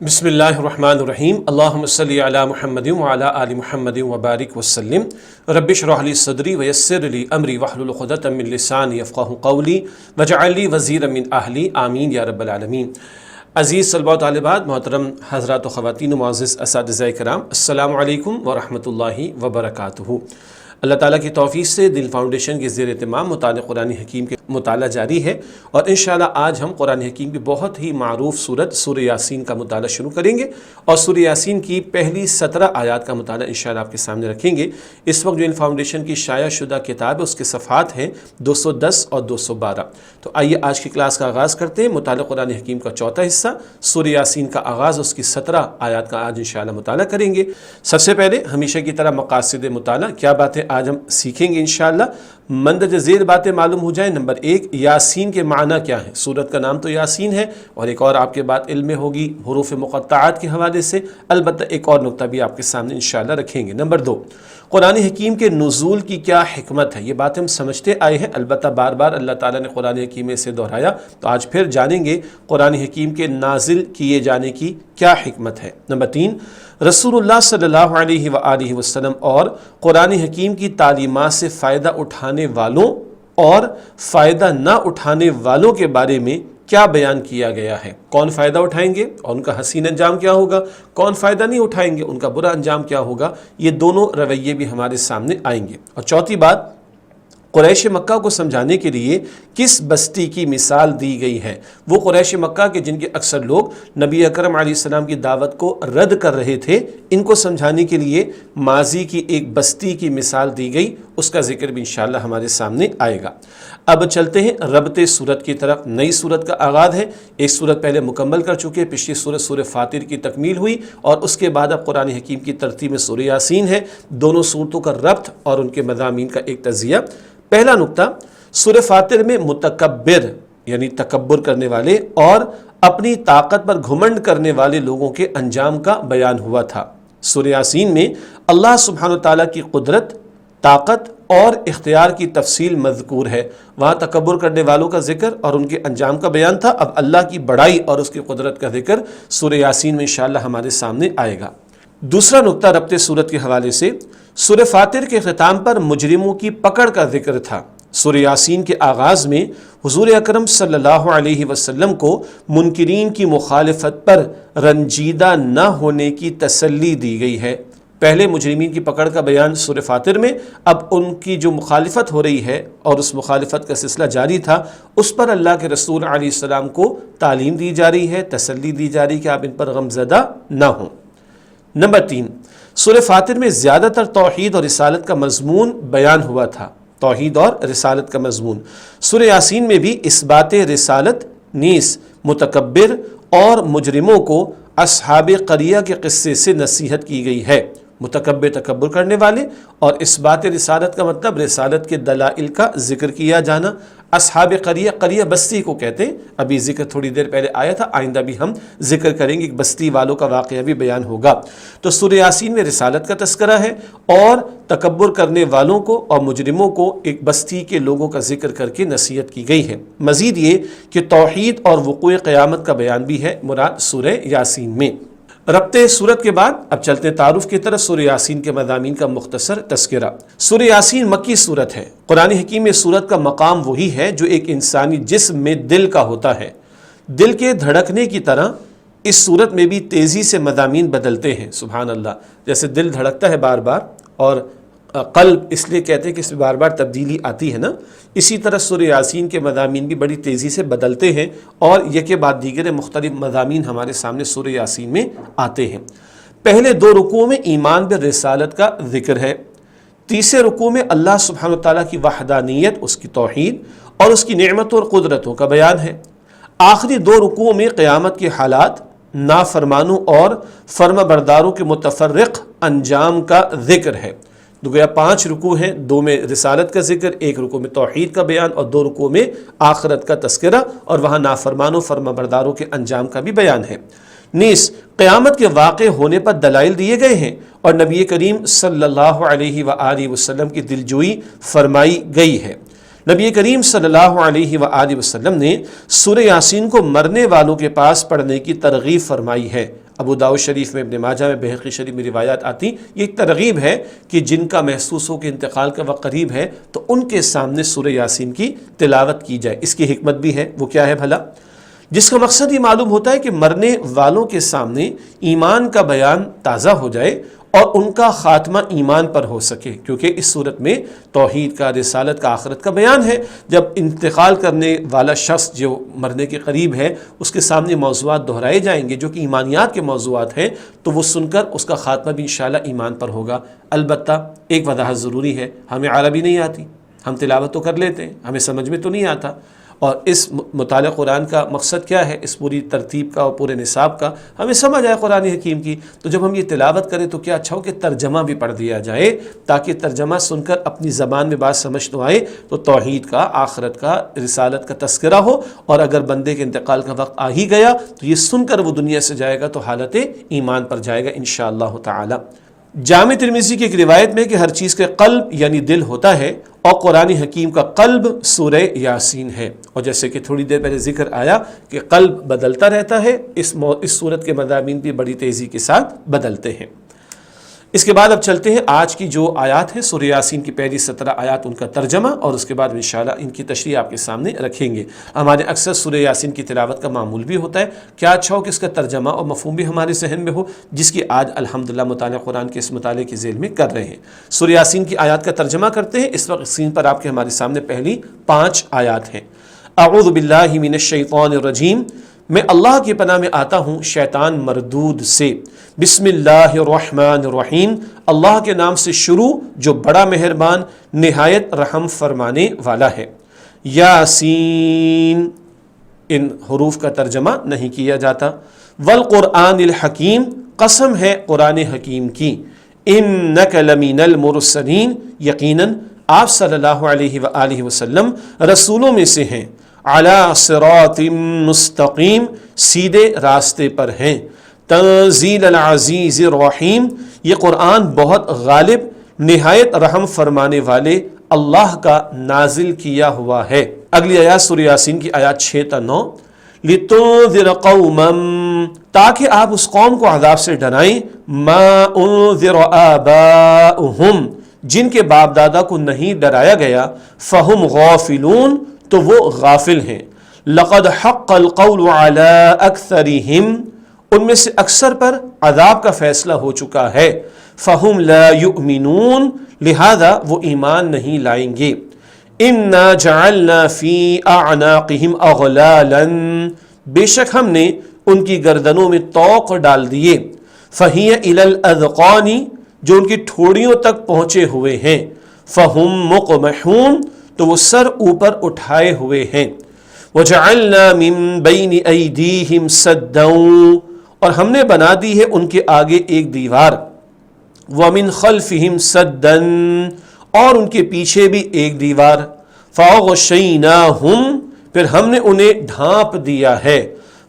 بسم اللہ الرحمن الرحیم اللہم صلی علی محمد وعلی آل محمد وبارک وسلم رب اشرح لی صدری ویسر لی امری واحلل عقدۃ من لسانی یفقہوا قولی واجعل لی وزیرا من اہلی آمین یا رب العالمین۔ عزیز طلباء و طالبات، محترم حضرات و خواتین و معزز اساتذہ کرام، السلام علیکم ورحمۃ اللہ وبرکاتہ۔ اللہ تعالیٰ کی توفیق سے دل فاؤنڈیشن کے زیر اہتمام مطالعہ قرآن حکیم کے مطالعہ جاری ہے، اور انشاءاللہ آج ہم قرآن حکیم کی بہت ہی معروف سورت سورہ یاسین کا مطالعہ شروع کریں گے، اور سورہ یاسین کی پہلی 17 آیات کا مطالعہ انشاءاللہ آپ کے سامنے رکھیں گے۔ اس وقت جو ان فاؤنڈیشن کی شائع شدہ کتاب ہے اس کے صفحات ہیں 210 اور 212۔ تو آئیے آج کی کلاس کا آغاز کرتے ہیں۔ مطالعہ قرآن حکیم کا چوتھا حصہ سورہ یاسین کا آغاز، اس کی 17 آیات کا آج انشاءاللہ مطالعہ کریں گے۔ سب سے پہلے ہمیشہ کی طرح مقاصد مطالعہ، کیا باتیں آج ہم سیکھیں گے انشاءاللہ، مندرجہ ذیل باتیں معلوم ہو جائیں۔ نمبر 1، یاسین کے معنی کیا ہے؟ سورت کا نام تو یاسین ہے، اور ایک اور آپ کے بات علم میں ہوگی حروف مقطعات کے حوالے سے، البتہ ایک اور نقطہ بھی آپ کے سامنے انشاءاللہ رکھیں گے۔ نمبر 2، قرآن حکیم کے نزول کی کیا حکمت ہے؟ یہ باتیں ہم سمجھتے آئے ہیں، البتہ بار بار اللہ تعالیٰ نے قرآن حکیم میں سے دہرایا، تو آج پھر جانیں گے قرآن حکیم کے نازل کیے جانے کی کیا حکمت ہے۔ نمبر 3، رسول اللہ صلی اللہ علیہ وآلہ وسلم اور قرآن حکیم کی تعلیمات سے فائدہ اٹھانے والوں اور فائدہ نہ اٹھانے والوں کے بارے میں کیا بیان کیا گیا ہے؟ کون فائدہ اٹھائیں گے اور ان کا حسین انجام کیا ہوگا، کون فائدہ نہیں اٹھائیں گے ان کا برا انجام کیا ہوگا، یہ دونوں رویے بھی ہمارے سامنے آئیں گے۔ اور چوتھی بات، قریش مکہ کو سمجھانے کے لیے کس بستی کی مثال دی گئی ہے؟ وہ قریش مکہ کے جن کے اکثر لوگ نبی اکرم علیہ السلام کی دعوت کو رد کر رہے تھے، ان کو سمجھانے کے لیے ماضی کی ایک بستی کی مثال دی گئی، اس کا ذکر بھی انشاءاللہ ہمارے سامنے آئے گا۔ اب چلتے ہیں ربط سورت کی طرف۔ نئی سورت کا آغاز ہے، ایک سورت پہلے مکمل کر چکے، پچھلی سورت سورہ فاطر کی تکمیل ہوئی، اور اس کے بعد اب قرآن حکیم کی ترتیب میں سورہ یاسین ہے۔ دونوں سورتوں کا ربط اور ان کے مضامین کا ایک تجزیہ۔ پہلا نقطہ، سورہ فاطر میں متکبر یعنی تکبر کرنے والے اور اپنی طاقت پر گھمنڈ کرنے والے لوگوں کے انجام کا بیان ہوا تھا۔ سورہ یاسین میں اللہ سبحانہ وتعالیٰ کی قدرت، طاقت اور اختیار کی تفصیل مذکور ہے۔ وہاں تکبر کرنے والوں کا ذکر اور ان کے انجام کا بیان تھا، اب اللہ کی بڑائی اور اس کی قدرت کا ذکر سورہ یاسین میں انشاءاللہ ہمارے سامنے آئے گا۔ دوسرا نقطہ ربط سورت کے حوالے سے، سورہ فاطر کے اختتام پر مجرموں کی پکڑ کا ذکر تھا۔ سورہ یاسین کے آغاز میں حضور اکرم صلی اللہ علیہ وسلم کو منکرین کی مخالفت پر رنجیدہ نہ ہونے کی تسلی دی گئی ہے۔ پہلے مجرمین کی پکڑ کا بیان سورہ فاطر میں، اب ان کی جو مخالفت ہو رہی ہے اور اس مخالفت کا سلسلہ جاری تھا، اس پر اللہ کے رسول علیہ السلام کو تعلیم دی جا رہی ہے، تسلی دی جا رہی ہے کہ آپ ان پر غمزدہ نہ ہوں۔ نمبر 3، سورہ فاطر میں زیادہ تر توحید اور رسالت کا مضمون بیان ہوا تھا۔ توحید اور رسالت کا مضمون۔ سورہ یاسین میں بھی اثبات رسالت نیز متکبر اور مجرموں کو اصحاب قریہ کے قصے سے نصیحت کی گئی ہے۔ متکبر تکبر کرنے والے، اور اثبات رسالت کا مطلب رسالت کے دلائل کا ذکر کیا جانا۔ اصحاب قریہ، قریہ بستی کو کہتے ہیں، ابھی ذکر تھوڑی دیر پہلے آیا تھا، آئندہ بھی ہم ذکر کریں گے، ایک بستی والوں کا واقعہ بھی بیان ہوگا۔ تو سورہ یاسین میں رسالت کا تذکرہ ہے، اور تکبر کرنے والوں کو اور مجرموں کو ایک بستی کے لوگوں کا ذکر کر کے نصیحت کی گئی ہے۔ مزید یہ کہ توحید اور وقوع قیامت کا بیان بھی ہے مراد سورہ یاسین میں۔ ربط سورت کے بعد اب چلتے ہیں تعارف کی طرف، سورہ یاسین کے مضامین کا مختصر تذکرہ۔ سورہ یاسین مکی سورت ہے۔ قرآن حکیم میں سورت کا مقام وہی ہے جو ایک انسانی جسم میں دل کا ہوتا ہے۔ دل کے دھڑکنے کی طرح اس سورت میں بھی تیزی سے مضامین بدلتے ہیں، سبحان اللہ۔ جیسے دل دھڑکتا ہے بار بار، اور قلب اس لیے کہتے ہیں کہ اس میں بار بار تبدیلی آتی ہے نا، اسی طرح سورہ یاسین کے مضامین بھی بڑی تیزی سے بدلتے ہیں، اور یکے بعد دیگر مختلف مضامین ہمارے سامنے سورہ یاسین میں آتے ہیں۔ پہلے 2 رکوعوں میں ایمان بالرسالت کا ذکر ہے۔ تیسرے رکوع میں اللہ سبحانہ وتعالیٰ کی وحدانیت، اس کی توحید اور اس کی نعمتوں اور قدرتوں کا بیان ہے۔ آخری 2 رکوعوں میں قیامت کے حالات، نافرمانوں اور فرما برداروں کے متفرق انجام کا ذکر ہے۔ تو گویا 5 رکوع ہیں، 2 میں رسالت کا ذکر، 1 رکوع میں توحید کا بیان، اور 2 رکوع میں آخرت کا تذکرہ، اور وہاں نافرمانوں فرما برداروں کے انجام کا بھی بیان ہے۔ نیز قیامت کے واقع ہونے پر دلائل دیے گئے ہیں، اور نبی کریم صلی اللہ علیہ وآلہ وسلم کی دلجوئی فرمائی گئی ہے۔ نبی کریم صلی اللہ علیہ وآلہ وسلم نے سورہ یاسین کو مرنے والوں کے پاس پڑھنے کی ترغیب فرمائی ہے۔ ابو داؤد شریف میں، ابن ماجہ میں، بہقی شریف میں روایات آتی. یہ ایک ترغیب ہے کہ جن کا محسوس ہو کہ انتقال کا وقت قریب ہے تو ان کے سامنے سورہ یاسین کی تلاوت کی جائے. اس کی حکمت بھی ہے، وہ کیا ہے بھلا؟ جس کا مقصد یہ معلوم ہوتا ہے کہ مرنے والوں کے سامنے ایمان کا بیان تازہ ہو جائے اور ان کا خاتمہ ایمان پر ہو سکے، کیونکہ اس صورت میں توحید کا، رسالت کا، آخرت کا بیان ہے. جب انتقال کرنے والا شخص جو مرنے کے قریب ہے اس کے سامنے موضوعات دہرائے جائیں گے جو کہ ایمانیات کے موضوعات ہیں، تو وہ سن کر اس کا خاتمہ بھی انشاءاللہ ایمان پر ہوگا. البتہ ایک وضاحت ضروری ہے، ہمیں عربی نہیں آتی، ہم تلاوت تو کر لیتے ہیں، ہمیں سمجھ میں تو نہیں آتا. اور اس مطالعہ قرآن کا مقصد کیا ہے؟ اس پوری ترتیب کا اور پورے نصاب کا ہمیں سمجھ آئے قرآن حکیم کی. تو جب ہم یہ تلاوت کریں تو کیا اچھا ہو کہ ترجمہ بھی پڑھ دیا جائے، تاکہ ترجمہ سن کر اپنی زبان میں بات سمجھ تو آئے، تو توحید کا، آخرت کا، رسالت کا تذکرہ ہو. اور اگر بندے کے انتقال کا وقت آ ہی گیا تو یہ سن کر وہ دنیا سے جائے گا تو حالت ایمان پر جائے گا انشاءاللہ تعالی. جامع ترمذی کی ایک روایت میں کہ ہر چیز کے قلب یعنی دل ہوتا ہے، اور قرآن حکیم کا قلب سورہ یاسین ہے. اور جیسے کہ تھوڑی دیر پہلے ذکر آیا کہ قلب بدلتا رہتا ہے، اس صورت کے مضامین بھی بڑی تیزی کے ساتھ بدلتے ہیں. اس کے بعد اب چلتے ہیں آج کی جو آیات ہیں سورہ یاسین کی پہلی 17 آیات، ان کا ترجمہ، اور اس کے بعد انشاءاللہ ان کی تشریح آپ کے سامنے رکھیں گے. ہمارے اکثر سورہ یاسین کی تلاوت کا معمول بھی ہوتا ہے، کیا اچھا ہو کہ اس کا ترجمہ اور مفہوم بھی ہمارے ذہن میں ہو، جس کی آج الحمدللہ مطالعہ قرآن کے اس مطالعے کے ذیل میں کر رہے ہیں. سورہ یاسین کی آیات کا ترجمہ کرتے ہیں. اس وقت اسکرین پر آپ کے ہمارے سامنے پہلی 5 آیات ہیں. اعوذ باللہ من الشیطان الرجیم، میں اللہ کی پناہ میں آتا ہوں شیطان مردود سے. بسم اللہ الرحمن الرحیم، اللہ کے نام سے شروع جو بڑا مہربان نہایت رحم فرمانے والا ہے. یاسین، ان حروف کا ترجمہ نہیں کیا جاتا. والقرآن الحکیم، قسم ہے قرآن حکیم کی. انک لمن المرسلین، یقیناً آپ صلی اللہ علیہ وآلہ وسلم رسولوں میں سے ہیں. علی صراط مستقیم، سیدھے راستے پر ہیں. تنزیل العزیز الرحیم، یہ قرآن بہت غالب نہایت رحم فرمانے والے اللہ کا نازل کیا ہوا ہے. اگلی آیات سورہ یاسین کی آیات 6 تا 9. لتنذر قوما، تاکہ آپ اس قوم کو عذاب سے ڈرائیں. ما انذر آباؤہم، جن کے باپ دادا کو نہیں ڈرایا گیا. فہم غافلون، تو وہ غافل ہیں. لقد حق القول علی اکثرہم، ان میں سے اکثر پر عذاب کا فیصلہ ہو چکا ہے. فہم لا یؤمنون، لہذا وہ ایمان نہیں لائیں گے. انا جعلنا فی اعناقہم اغلالا، بے شک ہم نے ان کی گردنوں میں طوق ڈال دیے. فہی الی الاذقان، جو ان کی ٹھوڑیوں تک پہنچے ہوئے ہیں. فہم مقمحون، تو وہ سر اوپر اٹھائے ہوئے ہیں. وجعلنا من بین ایدیہم سدا، اور ہم نے بنا دی ہے ان کے آگے ایک دیوار. ومن خلفہم سدا، اور ان کے پیچھے بھی ایک دیوار. فاغشیناہم، پھر ہم نے انہیں ڈھانپ دیا ہے.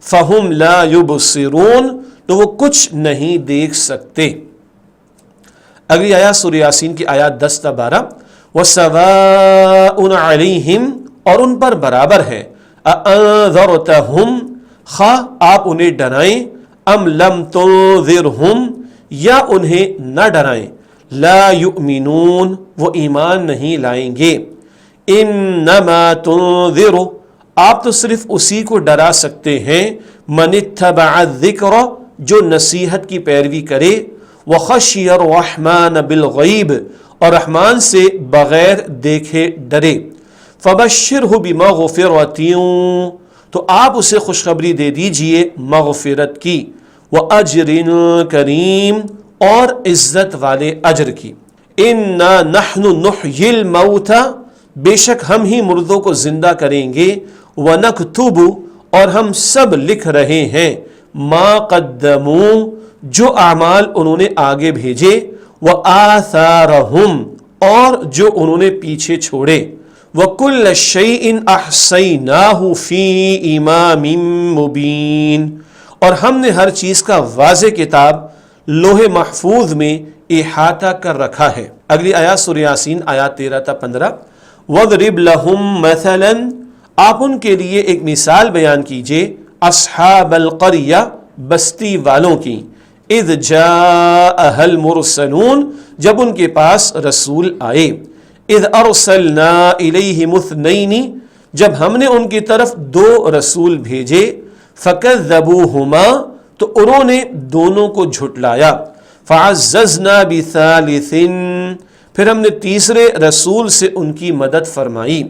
فہم لا یبصرون، تو وہ کچھ نہیں دیکھ سکتے. اگلی آیات سورہ یاسین کی آیات 10 تا 12. وَسَوَاءٌ عَلَيْهِمْ، اور ان پر برابر ہے. أَأَنذَرْتَهُمْ، خواہ آپ انہیں ڈرائیں. ام لم تنذرہم، یا انہیں نہ ڈرائیں. لا یؤمنون، وہ ایمان نہیں لائیں گے. انما تنذر، آپ تو صرف اسی کو ڈرا سکتے ہیں. من اتبع الذکر، جو نصیحت کی پیروی کرے. وخشی الرحمن بالغیب، اور رحمان سے بغیر دیکھے ڈرے. فبشرہ بمغفرۃ، تو آپ اسے خوشخبری دے دیجئے مغفرت کی. واجر کریم، اور عزت والے اجر کی. انا نحن نحیی الموتى، بے شک ہم ہی مردوں کو زندہ کریں گے. ونکتب، اور ہم سب لکھ رہے ہیں. ما قدموا، جو اعمال انہوں نے آگے بھیجے. وآثارہم، اور جو انہوں نے پیچھے چھوڑے. وَكُلَّ شَيْءٍ أَحْصَيْنَاهُ فِي إِمَامٍ مُبِينٍ، اور ہم نے ہر چیز کا واضح کتاب لوح محفوظ میں احاطہ کر رکھا ہے. اگلی آیات سورہ یاسین آیات 13 تا 15. وَاضْرِبْ لَهُمْ مَثَلًا، آپ ان کے لیے ایک مثال بیان کیجئے. اصحاب القریہ، بستی والوں کی، اذ جاءها المرسلون جب ان کے پاس رسول آئے، اذ ارسلنا الیہم اثنین جب ہم نے ان کی طرف 2 رسول بھیجے، فکذبوہما تو انہوں نے دونوں کو جھٹلایا، فعززنا بثالث پھر ہم نے تیسرے رسول سے ان کی مدد فرمائی،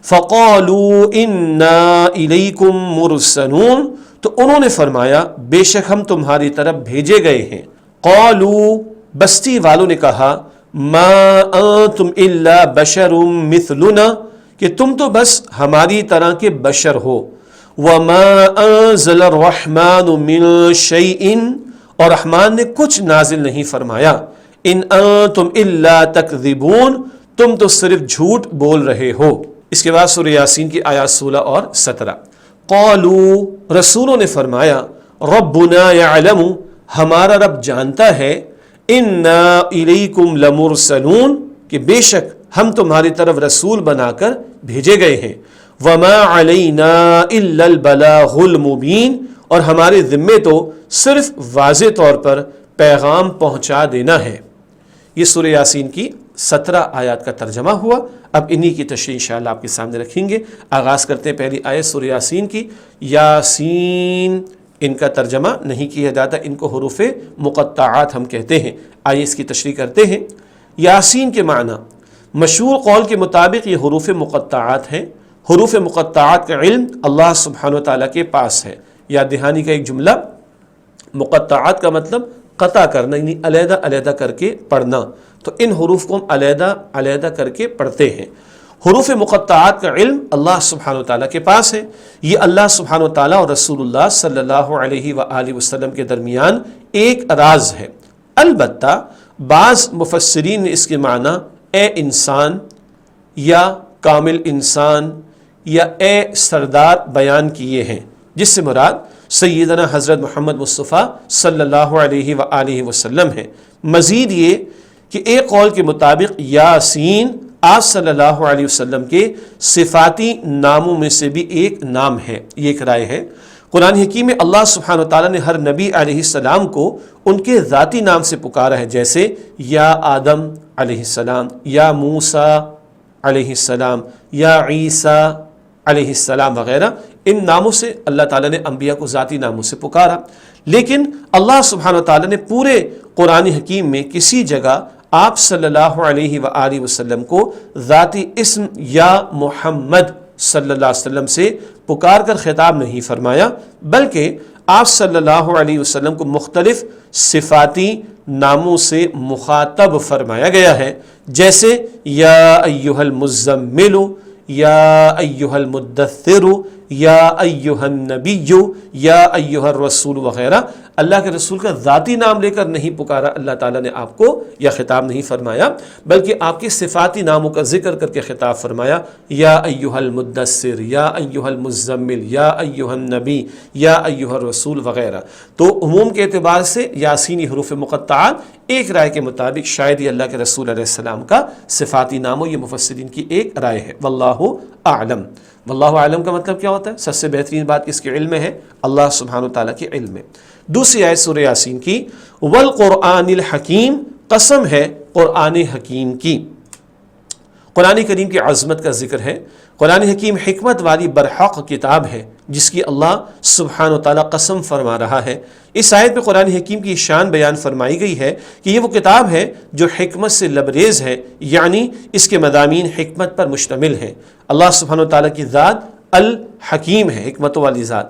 فقالوا انا الیکم مرسلون تو انہوں نے فرمایا بے شک ہم تمہاری طرف بھیجے گئے ہیں، قالوا بستی والوں نے کہا ما انتم الا بشر مثلنا کہ تم تو بس ہماری طرح کے بشر ہو، وما انزل الرحمن من شیء اور رحمان نے کچھ نازل نہیں فرمایا، ان انتم الا تکذبون تم تو صرف جھوٹ بول رہے ہو۔ اس کے بعد سورہ یاسین کی آیات 16 اور 17، قالوا رسولوں نے فرمایا ربنا یعلم ہمارا رب جانتا ہے، انا الیکم لمرسلون کہ بے شک ہم تمہاری طرف رسول بنا کر بھیجے گئے ہیں، وما علینا الا البلاغ المبین اور ہمارے ذمے تو صرف واضح طور پر پیغام پہنچا دینا ہے۔ یہ سورہ یاسین کی 17 آیات کا ترجمہ ہوا۔ اب انہی کی تشریح انشاءاللہ آپ کے سامنے رکھیں گے۔ آغاز کرتے ہیں پہلی آیت سورہ یاسین کی۔ یاسین ان کا ترجمہ نہیں کیا جاتا، ان کو حروف مقطعات ہم کہتے ہیں۔ آئیے اس کی تشریح کرتے ہیں۔ یاسین کے معنی مشہور قول کے مطابق یہ حروف مقطعات ہیں۔ حروف مقطعات کا علم اللہ سبحانہ و تعالیٰ کے پاس ہے۔ یاد دہانی کا ایک جملہ، مقطعات کا مطلب قطع کرنا، یعنی علیحدہ علیحدہ کر کے پڑھنا، تو ان حروف کو ہم علیحدہ علیحدہ کر کے پڑھتے ہیں۔ حروف مقطعات کا علم اللہ سبحانہ و تعالیٰ کے پاس ہے۔ یہ اللہ سبحانہ و تعالیٰ اور رسول اللہ صلی اللہ علیہ وآلہ وسلم کے درمیان ایک راز ہے۔ البتہ بعض مفسرین نے اس کے معنی اے انسان یا کامل انسان یا اے سردار بیان کیے ہیں، جس سے مراد سیدنا حضرت محمد مصطفیٰ صلی اللہ علیہ وآلہ وسلم ہے۔ مزید یہ کہ ایک قول کے مطابق یاسین آپ صلی اللہ علیہ وسلم کے صفاتی ناموں میں سے بھی ایک نام ہے، یہ ایک رائے ہے۔ قرآن حکیم میں اللہ سبحانہ وتعالیٰ نے ہر نبی علیہ السلام کو ان کے ذاتی نام سے پکارا ہے، جیسے یا آدم علیہ السلام، یا موسیٰ علیہ السلام، یا عیسیٰ علیہ السلام وغیرہ۔ ان ناموں سے اللہ تعالیٰ نے انبیاء کو ذاتی ناموں سے پکارا، لیکن اللہ سبحانہ وتعالیٰ نے پورے قرآن حکیم میں کسی جگہ آپ صلی اللہ علیہ وآلہ وسلم کو ذاتی اسم یا محمد صلی اللہ علیہ وسلم سے پکار کر خطاب نہیں فرمایا، بلکہ آپ صلی اللہ علیہ وسلم کو مختلف صفاتی ناموں سے مخاطب فرمایا گیا ہے، جیسے یا ایہا المزمل، یا ایہا المدثر، یا ایہا النبی، یا ایہا الرسول وغیرہ۔ اللہ کے رسول کا ذاتی نام لے کر نہیں پکارا اللہ تعالیٰ نے آپ کو، یا خطاب نہیں فرمایا، بلکہ آپ کے صفاتی ناموں کا ذکر کر کے خطاب فرمایا، یا ایہا المدثر، یا ایہا المزمل، یا ایہا النبی، یا ایہا الرسول وغیرہ۔ تو عموم کے اعتبار سے یاسینی حروف مقطعات ایک رائے کے مطابق شاید یہ اللہ کے رسول علیہ السلام کا صفاتی نام ہو، یہ مفسرین کی ایک رائے ہے۔ واللہ اعلم۔ واللہ اعلم کا مطلب کیا ہوتا ہے؟ سب سے بہترین بات کس کے علم میں ہے؟ اللہ سبحانہ وتعالیٰ کے علم میں۔ دوسری آیت سورہ یاسین کی، والقرآن الحکیم، قسم ہے قرآن حکیم کی۔ قرآن کریم کی عظمت کا ذکر ہے۔ قرآن حکیم حکمت والی برحق کتاب ہے جس کی اللہ سبحانہ وتعالیٰ قسم فرما رہا ہے۔ اس آیت میں قرآن حکیم کی شان بیان فرمائی گئی ہے کہ یہ وہ کتاب ہے جو حکمت سے لبریز ہے، یعنی اس کے مضامین حکمت پر مشتمل ہیں۔ اللہ سبحانہ وتعالیٰ کی ذات الحکیم ہے، حکمتوں والی ذات،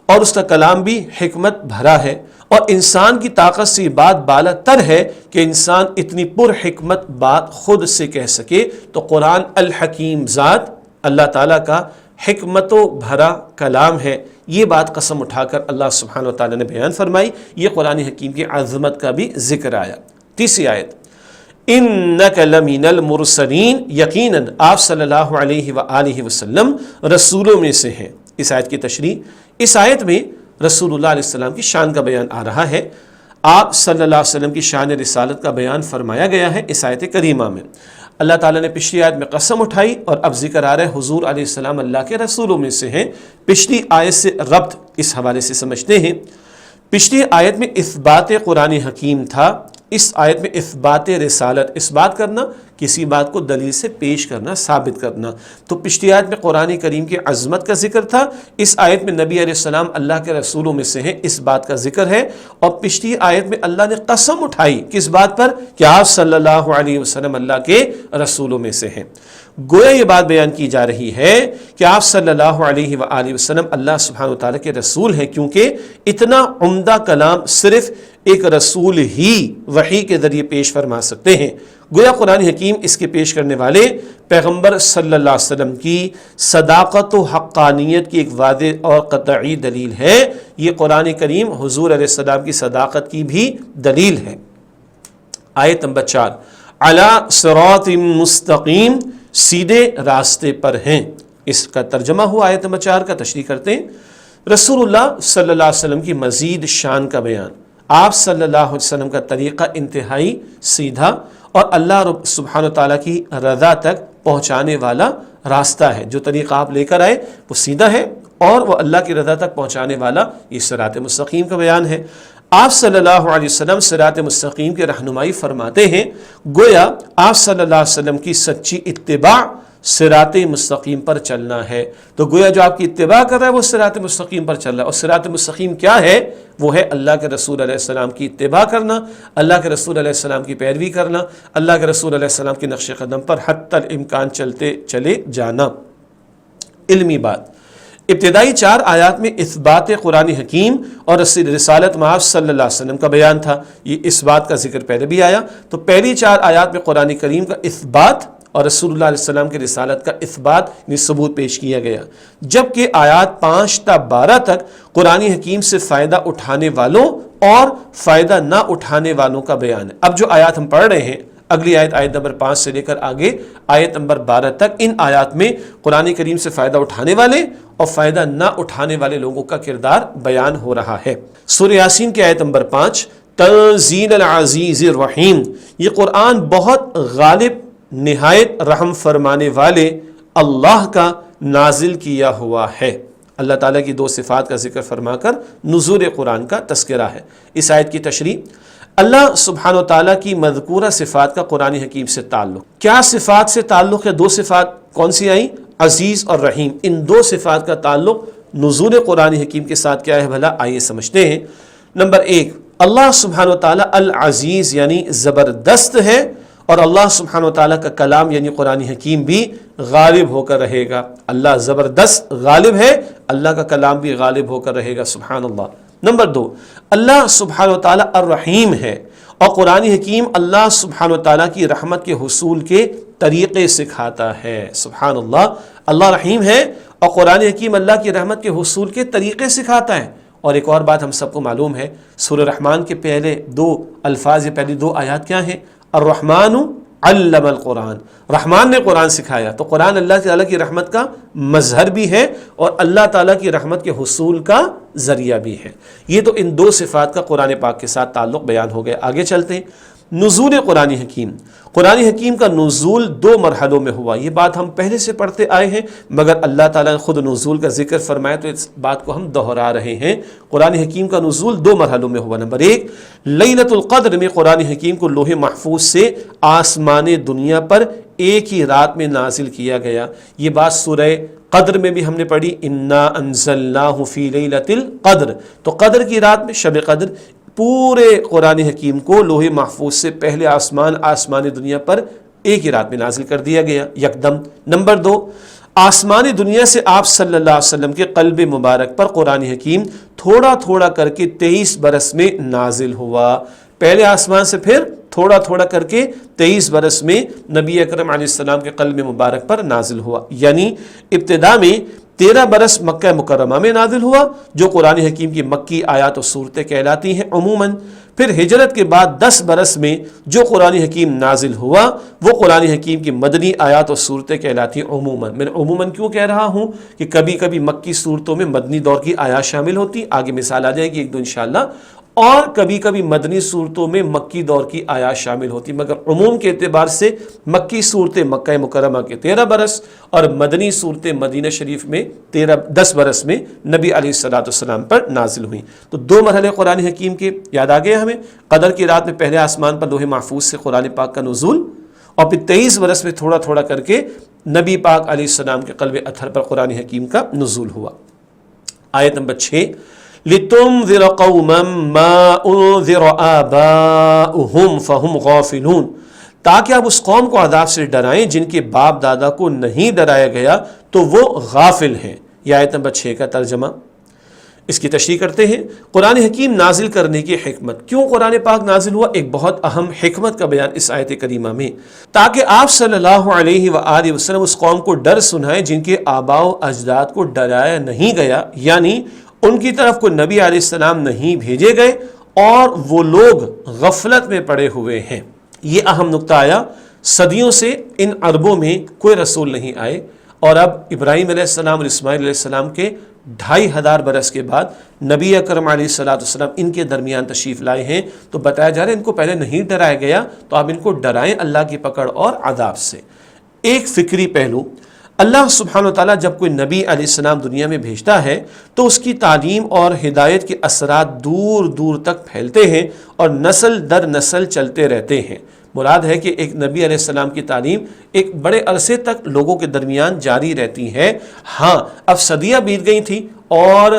اور اس کا کلام بھی حکمت بھرا ہے، اور انسان کی طاقت سے یہ بات بالا تر ہے کہ انسان اتنی پر حکمت بات خود سے کہہ سکے۔ تو قرآن الحکیم ذات اللہ تعالیٰ کا حکمت و بھرا کلام ہے، یہ بات قسم اٹھا کر اللہ سبحانہ وتعالیٰ نے بیان فرمائی۔ یہ قرآن حکیم کی عظمت کا بھی ذکر آیا۔ تیسری آیت، انک لمن المرسلین، یقیناً آپ صلی اللہ علیہ وآلہ وسلم رسولوں میں سے ہیں۔ اس آیت کی تشریح، اس آیت میں رسول اللہ علیہ السلام کی شان کا بیان آ رہا ہے۔ آپ صلی اللہ علیہ وسلم کی شان رسالت کا بیان فرمایا گیا ہے اس آیت کریمہ میں۔ اللہ تعالیٰ نے پچھلی آیت میں قسم اٹھائی، اور اب ذکر آ رہا ہے حضور علیہ السلام اللہ کے رسولوں میں سے ہیں۔ پچھلی آیت سے ربط اس حوالے سے سمجھتے ہیں۔ پچھلی آیت میں اثبات قرآن حکیم تھا، اس آیت میں اثبات رسالت، اس بات کرنا، کسی بات کو دلیل سے پیش کرنا، ثابت کرنا۔ تو پچھلی آیت میں قرآن کریم کی عظمت کا ذکر تھا، اس آیت میں نبی علیہ السلام اللہ کے رسولوں میں سے ہیں، اس بات کا ذکر ہے۔ اور پچھلی آیت میں اللہ نے قسم اٹھائی کس بات پر؟ کہ آپ صلی اللہ علیہ وسلم اللہ کے رسولوں میں سے ہیں۔ گویا یہ بات بیان کی جا رہی ہے کہ آپ صلی اللہ علیہ وآلہ وسلم اللہ سبحانہ وتعالی کے رسول ہیں، کیونکہ اتنا عمدہ کلام صرف ایک رسول ہی وحی کے ذریعے پیش فرما سکتے ہیں۔ گویا قرآن حکیم اس کے پیش کرنے والے پیغمبر صلی اللہ علیہ وسلم کی صداقت و حقانیت کی ایک واضح اور قطعی دلیل ہے۔ یہ قرآن کریم حضور علیہ السلام کی صداقت کی بھی دلیل ہے۔ آیت نمبر 4، علی صراط مستقیم، سیدھے راستے پر ہیں۔ اس کا ترجمہ ہوا آیت نمبر 4 کا، تشریح کرتے ہیں۔ رسول اللہ صلی اللہ علیہ وسلم کی مزید شان کا بیان۔ آپ صلی اللہ علیہ وسلم کا طریقہ انتہائی سیدھا اور اللہ رب سبحانہ تعالیٰ کی رضا تک پہنچانے والا راستہ ہے۔ جو طریقہ آپ لے کر آئے وہ سیدھا ہے اور وہ اللہ کی رضا تک پہنچانے والا، یہ صراط مستقیم کا بیان ہے۔ آپ صلی اللہ علیہ وسلم صراط مستقیم کی رہنمائی فرماتے ہیں۔ گویا آپ صلی اللہ علیہ وسلم کی سچی اتباع صراط مستقیم پر چلنا ہے۔ تو گویا جو آپ کی اتباع کر رہا ہے وہ صراط مستقیم پر چل رہا ہے، اور صراط مستقیم کیا ہے؟ وہ ہے اللہ کے رسول علیہ السلام کی اتباع کرنا، اللہ کے رسول علیہ السلام کی پیروی کرنا، اللہ کے رسول علیہ السلام کے نقش قدم پر حتی الامکان چلتے چلے جانا۔ علمی بات، ابتدائی 4 آیات میں اثبات قرآن حکیم اور رسالت مآب صلی اللہ علیہ وسلم کا بیان تھا۔ یہ اس بات کا ذکر پہلے بھی آیا۔ تو پہلی 4 آیات میں قرآن کریم کا اثبات اور رسول اللہ علیہ السلام کی رسالت کا اثبات یعنی ثبوت پیش کیا گیا، جبکہ آیات 5 تا 12 تک قرآن حکیم سے فائدہ اٹھانے والوں اور فائدہ نہ اٹھانے والوں کا بیان ہے۔ اب جو آیات ہم پڑھ رہے ہیں، اگلی آیت، آیت نمبر 5 سے لے کر آگے آیت نمبر 12 تک، ان آیات میں قرآن کریم سے فائدہ اٹھانے والے اور فائدہ نہ اٹھانے والے لوگوں کا کردار بیان ہو رہا ہے۔ سورہ یاسین کی آیت نمبر 5، تنزیل العزیز الرحیم، یہ قرآن بہت غالب، نہایت رحم فرمانے والے اللہ کا نازل کیا ہوا ہے۔ اللہ تعالیٰ کی 2 صفات کا ذکر فرما کر نزول قرآن کا تذکرہ ہے۔ اس آیت کی تشریح، اللہ سبحانہ و تعالیٰ کی مذکورہ صفات کا قرآن حکیم سے تعلق۔ کیا صفات سے تعلق ہے؟ 2 صفات کون سی آئیں؟ عزیز اور رحیم۔ ان 2 صفات کا تعلق نزول قرآن حکیم کے ساتھ کیا ہے بھلا؟ آئیے سمجھتے ہیں۔ نمبر 1، اللہ سبحانہ و تعالیٰ العزیز یعنی زبردست ہے، اور اللہ سبحانہ وتعالیٰ کا کلام یعنی قرآن حکیم بھی غالب ہو کر رہے گا۔ اللہ زبردست غالب ہے، اللہ کا کلام بھی غالب ہو کر رہے گا، سبحان اللہ۔ نمبر 2، اللہ سبحانہ وتعالیٰ الرحیم ہے، اور قرآن حکیم اللہ سبحانہ وتعالیٰ کی رحمت کے حصول کے طریقے سکھاتا ہے، سبحان اللہ۔ اللہ رحیم ہے اور قرآن حکیم اللہ کی رحمت کے حصول کے طریقے سکھاتا ہے۔ اور ایک اور بات ہم سب کو معلوم ہے، سورہ رحمان کے پہلے 2 الفاظ، یہ پہلی 2 آیات کیا ہیں؟ الرحمن علم القرآن، رحمان نے قرآن سکھایا۔ تو قرآن اللہ تعالیٰ کی رحمت کا مظہر بھی ہے اور اللہ تعالیٰ کی رحمت کے حصول کا ذریعہ بھی ہے۔ یہ تو ان 2 صفات کا قرآن پاک کے ساتھ تعلق بیان ہو گیا۔ آگے چلتے ہیں۔ نزول قرآن حکیم، قرآن حکیم کا نزول 2 مرحلوں میں ہوا۔ یہ بات ہم پہلے سے پڑھتے آئے ہیں، مگر اللہ تعالیٰ نے خود نزول کا ذکر فرمایا تو اس بات کو ہم دہرا رہے ہیں۔ قرآن حکیم کا نزول 2 مرحلوں میں ہوا۔ نمبر 1، لیلۃ القدر میں قرآن حکیم کو لوح محفوظ سے آسمان دنیا پر ایک ہی رات میں نازل کیا گیا۔ یہ بات سورہ قدر میں بھی ہم نے پڑھی، انا انزلناہ فی لیلۃ القدر۔ تو قدر کی رات میں، شب قدر، پورے قرآن حکیم کو لوح محفوظ سے پہلے آسمان دنیا پر ایک ہی رات میں نازل کر دیا گیا، یکدم۔ نمبر 2، آسمان دنیا سے آپ صلی اللہ علیہ وسلم کے قلب مبارک پر قرآن حکیم تھوڑا تھوڑا کر کے 23 برس میں نازل ہوا۔ پہلے آسمان سے پھر تھوڑا تھوڑا کر کے 23 برس میں نبی اکرم علیہ السلام کے قلب مبارک پر نازل ہوا۔ یعنی ابتدا میں 13 برس مکہ مکرمہ میں نازل ہوا، جو قرآن حکیم کی مکی آیات و صورتیں کہلاتی ہیں عموماً۔ پھر ہجرت کے بعد 10 برس میں جو قرآن حکیم نازل ہوا وہ قرآن حکیم کی مدنی آیات و صورتیں کہلاتی ہیں عموماً۔ میں عموماً کیوں کہہ رہا ہوں کہ کبھی کبھی مکی صورتوں میں مدنی دور کی آیات شامل ہوتی، آگے مثال آ جائے گی 1-2 انشاءاللہ، اور کبھی کبھی مدنی صورتوں میں مکی دور کی آیات شامل ہوتی، مگر عموم کے اعتبار سے مکی صورتیں مکہ مکرمہ کے 13 برس اور مدنی صورتیں مدینہ شریف میں 10 برس میں نبی علیہ الصلوۃ والسلام پر نازل ہوئیں۔ تو 2 مرحلے قرآن حکیم کے یاد آ گئے ہمیں۔ قدر کی رات میں پہلے آسمان پر لوح محفوظ سے قرآن پاک کا نزول، اور پھر 23 برس میں تھوڑا تھوڑا کر کے نبی پاک علیہ السلام کے قلب اطہر پر قرآن حکیم کا نزول ہوا۔ آیت نمبر 6، لِتُنذِرَ قَوْمًا مَّا أُنذِرَ آبَاؤُهُمْ فَهُمْ غَافِلُونَ، تاکہ آپ اس قوم کو عذاب سے ڈرائیں جن کے باپ دادا کو نہیں ڈرایا گیا تو وہ غافل ہیں۔ یہ آیت نمبر 6 کا ترجمہ۔ اس کی تشریح کرتے ہیں، قرآن حکیم نازل کرنے کی حکمت، کیوں قرآن پاک نازل ہوا، ایک بہت اہم حکمت کا بیان اس آیت کریمہ میں، تاکہ آپ صلی اللہ علیہ وآلہ وسلم اس قوم کو ڈر سنائیں جن کے آباء و اجداد کو ڈرایا نہیں گیا، یعنی ان کی طرف کوئی نبی علیہ السلام نہیں بھیجے گئے اور وہ لوگ غفلت میں پڑے ہوئے ہیں۔ یہ اہم نقطہ آیا، صدیوں سے ان عربوں میں کوئی رسول نہیں آئے، اور اب ابراہیم علیہ السلام اور اسماعیل علیہ السلام کے 2500 برس کے بعد نبی اکرم علیہ السلام ان کے درمیان تشریف لائے ہیں، تو بتایا جا رہا ہے ان کو پہلے نہیں ڈرایا گیا، تو آپ ان کو ڈرائیں اللہ کی پکڑ اور عذاب سے۔ ایک فکری پہلو، اللہ سبحانہ و تعالیٰ جب کوئی نبی علیہ السلام دنیا میں بھیجتا ہے تو اس کی تعلیم اور ہدایت کے اثرات دور دور تک پھیلتے ہیں اور نسل در نسل چلتے رہتے ہیں۔ مراد ہے کہ ایک نبی علیہ السلام کی تعلیم ایک بڑے عرصے تک لوگوں کے درمیان جاری رہتی ہے۔ ہاں، اب صدیاں بیت گئی تھیں اور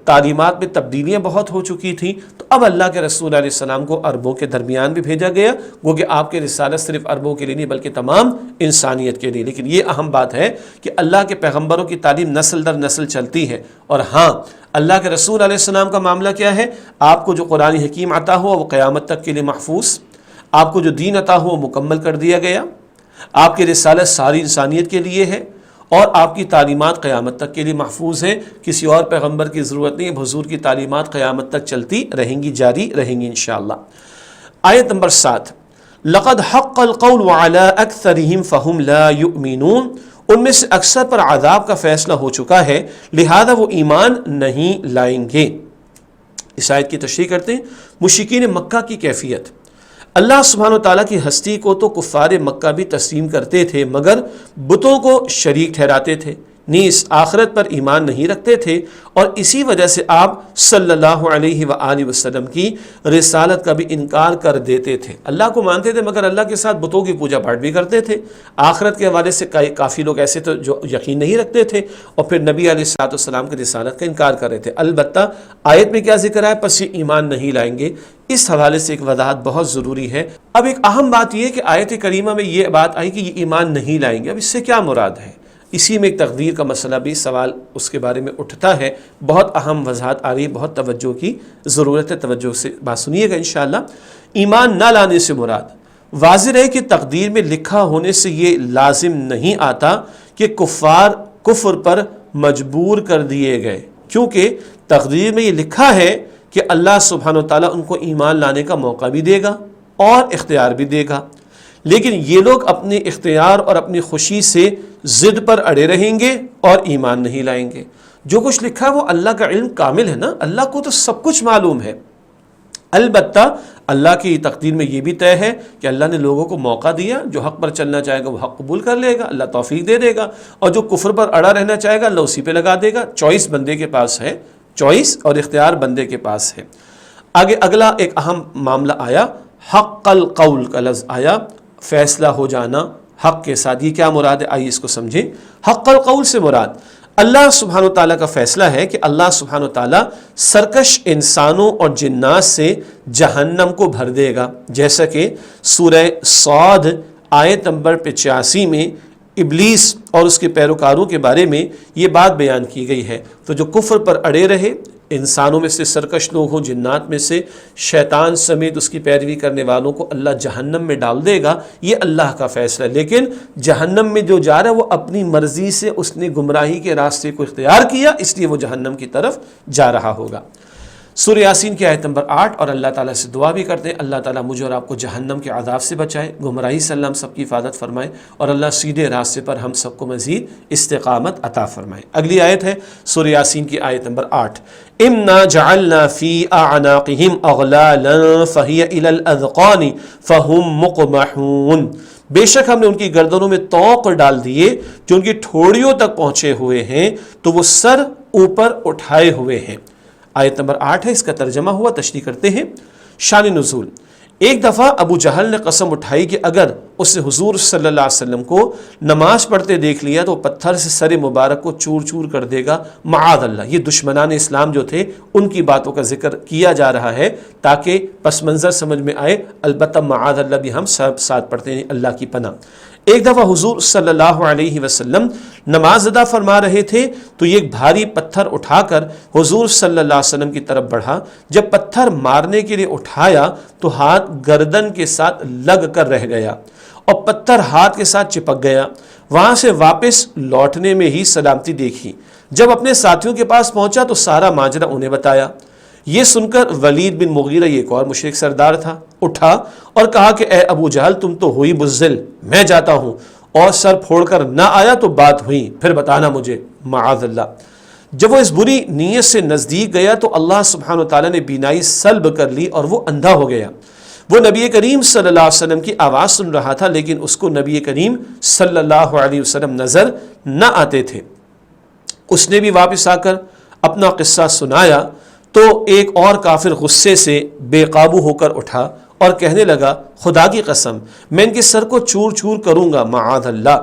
تعلیمات میں تبدیلیاں بہت ہو چکی تھیں، تو اب اللہ کے رسول علیہ السلام کو عربوں کے درمیان بھی بھیجا گیا، وہ کہ آپ کے رسالت صرف عربوں کے لیے نہیں بلکہ تمام انسانیت کے لیے۔ لیکن یہ اہم بات ہے کہ اللہ کے پیغمبروں کی تعلیم نسل در نسل چلتی ہے، اور ہاں، اللہ کے رسول علیہ السلام کا معاملہ کیا ہے، آپ کو جو قرآن حکیم عطا ہوا وہ قیامت تک کے لیے محفوظ، آپ کو جو دین عطا ہو وہ مکمل کر دیا گیا، آپ کی رسالت ساری انسانیت کے لیے ہے، اور آپ کی تعلیمات قیامت تک کے لیے محفوظ ہیں، کسی اور پیغمبر کی ضرورت نہیں ہے، حضور کی تعلیمات قیامت تک چلتی رہیں گی، جاری رہیں گی انشاءاللہ۔ آیت نمبر 7، لَقَدْ حَقَّ الْقَوْلُ عَلَىٰ أَكْثَرِهِمْ فَهُمْ لَا يُؤْمِنُونَ، ان میں سے اکثر پر عذاب کا فیصلہ ہو چکا ہے، لہذا وہ ایمان نہیں لائیں گے۔ اس آیت کی تشریح کرتے ہیں، مشرکین مکہ کی کیفیت۔ اللہ سبحانہ وتعالیٰ کی ہستی کو تو کفار مکہ بھی تسلیم کرتے تھے، مگر بتوں کو شریک ٹھہراتے تھے، نیز آخرت پر ایمان نہیں رکھتے تھے، اور اسی وجہ سے آپ صلی اللہ علیہ وآلہ وسلم کی رسالت کا بھی انکار کر دیتے تھے۔ اللہ کو مانتے تھے مگر اللہ کے ساتھ بتوں کی پوجا پاٹ بھی کرتے تھے۔ آخرت کے حوالے سے کافی لوگ ایسے تھے جو یقین نہیں رکھتے تھے، اور پھر نبی علیہ السلام کی رسالت کا انکار کر رہے تھے۔ البتہ آیت میں کیا ذکر ہے، پس یہ ایمان نہیں لائیں گے، اس حوالے سے ایک وضاحت بہت ضروری ہے۔ اب ایک اہم بات یہ ہے کہ آیت کریمہ میں یہ بات آئی کہ یہ ایمان نہیں لائیں گے، اب اس سے کیا مراد ہے؟ اسی میں ایک تقدیر کا مسئلہ بھی سوال اس کے بارے میں اٹھتا ہے، بہت اہم وضاحت آ رہی ہے، بہت توجہ کی ضرورت ہے، توجہ سے بات سنیے گا انشاءاللہ۔ ایمان نہ لانے سے مراد واضح ہے کہ تقدیر میں لکھا ہونے سے یہ لازم نہیں آتا کہ کفار کفر پر مجبور کر دیے گئے، کیونکہ تقدیر میں یہ لکھا ہے کہ اللہ سبحانہ وتعالیٰ ان کو ایمان لانے کا موقع بھی دے گا اور اختیار بھی دے گا، لیکن یہ لوگ اپنے اختیار اور اپنی خوشی سے ضد پر اڑے رہیں گے اور ایمان نہیں لائیں گے۔ جو کچھ لکھا ہے وہ اللہ کا علم کامل ہے نا، اللہ کو تو سب کچھ معلوم ہے۔ البتہ اللہ کی تقدیر میں یہ بھی طے ہے کہ اللہ نے لوگوں کو موقع دیا، جو حق پر چلنا چاہے گا وہ حق قبول کر لے گا، اللہ توفیق دے دے گا، اور جو کفر پر اڑا رہنا چاہے گا اللہ اسی پہ لگا دے گا۔ چوائس بندے کے پاس ہے، چوائس اور اختیار بندے کے پاس ہے۔ آگے اگلا ایک اہم معاملہ آیا، حق القول کا لفظ آیا، فیصلہ ہو جانا حق کے ساتھ۔ یہ کیا مراد ہے، آئیے اس کو سمجھیں۔ حق القول سے مراد اللہ سبحانہ وتعالیٰ کا فیصلہ ہے کہ اللہ سبحانہ وتعالیٰ سرکش انسانوں اور جنات سے جہنم کو بھر دے گا، جیسا کہ سورہ صاد آیت نمبر 85 میں ابلیس اور اس کے پیروکاروں کے بارے میں یہ بات بیان کی گئی ہے۔ تو جو کفر پر اڑے رہے، انسانوں میں سے سرکش لوگ ہوں، جنات میں سے شیطان سمیت اس کی پیروی کرنے والوں کو اللہ جہنم میں ڈال دے گا، یہ اللہ کا فیصلہ ہے۔ لیکن جہنم میں جو جا رہا ہے وہ اپنی مرضی سے، اس نے گمراہی کے راستے کو اختیار کیا، اس لیے وہ جہنم کی طرف جا رہا ہوگا۔ سورہ یاسین کی آیت نمبر 8، اور اللہ تعالیٰ سے دعا بھی کرتے ہیں اللہ تعالیٰ مجھے اور آپ کو جہنم کے عذاب سے بچائے، گمراہی سے اللہ ہم سب کی حفاظت فرمائے، اور اللہ سیدھے راستے پر ہم سب کو مزید استقامت عطا فرمائے۔ اگلی آیت ہے سورہ یاسین کی آیت نمبر 8، اِنَّا جَعَلْنَا فِي أَعْنَاقِهِمْ أَغْلَالًا فَهِيَ إِلَى الْأَذْقَانِ فَهُمْ مُقْمَحُونَ، بے شک ہم نے ان کی گردنوں میں طوق ڈال دیے جو ان کی ٹھوڑیوں تک پہنچے ہوئے ہیں تو وہ سر اوپر اٹھائے ہوئے ہیں۔ آیت نمبر 8 ہے، اس کا ترجمہ ہوا، تشریح کرتے ہیں۔ شان نزول، ایک دفعہ ابو جہل نے قسم اٹھائی کہ اگر اس نے حضور صلی اللہ علیہ وسلم کو نماز پڑھتے دیکھ لیا تو پتھر سے سر مبارک کو چور چور کر دے گا، معاذ اللہ۔ یہ دشمنان اسلام جو تھے ان کی باتوں کا ذکر کیا جا رہا ہے تاکہ پس منظر سمجھ میں آئے، البتہ معاذ اللہ بھی ہم سب ساتھ پڑھتے ہیں، اللہ کی پناہ۔ ایک دفعہ حضور صلی اللہ علیہ وسلم نماز ادا فرما رہے تھے تو یہ ایک بھاری پتھر اٹھا کر حضور صلی اللہ علیہ وسلم کی طرف بڑھا، جب پتھر مارنے کے لیے اٹھایا تو ہاتھ گردن کے ساتھ لگ کر رہ گیا اور پتھر ہاتھ کے ساتھ چپک گیا۔ وہاں سے واپس لوٹنے میں ہی سلامتی دیکھی، جب اپنے ساتھیوں کے پاس پہنچا تو سارا ماجرا انہیں بتایا۔ یہ سن کر ولید بن مغیرہ، یہ ایک اور مشرک سردار تھا، اٹھا اور کہا کہ اے ابو جہل تم تو ہوئی بزدل، میں جاتا ہوں، اور سر پھوڑ کر نہ آیا تو بات ہوئی، پھر بتانا مجھے، معاذ اللہ۔ جب وہ اس بری نیت سے نزدیک گیا تو اللہ سبحانہ و تعالیٰ نے بینائی سلب کر لی اور وہ اندھا ہو گیا۔ وہ نبی کریم صلی اللہ علیہ وسلم کی آواز سن رہا تھا لیکن اس کو نبی کریم صلی اللہ علیہ وسلم نظر نہ آتے تھے۔ اس نے بھی واپس آ کر اپنا قصہ سنایا تو ایک اور کافر غصے سے بے قابو ہو کر اٹھا اور کہنے لگا خدا کی قسم میں ان کے سر کو چور چور کروں گا، معاذ اللہ۔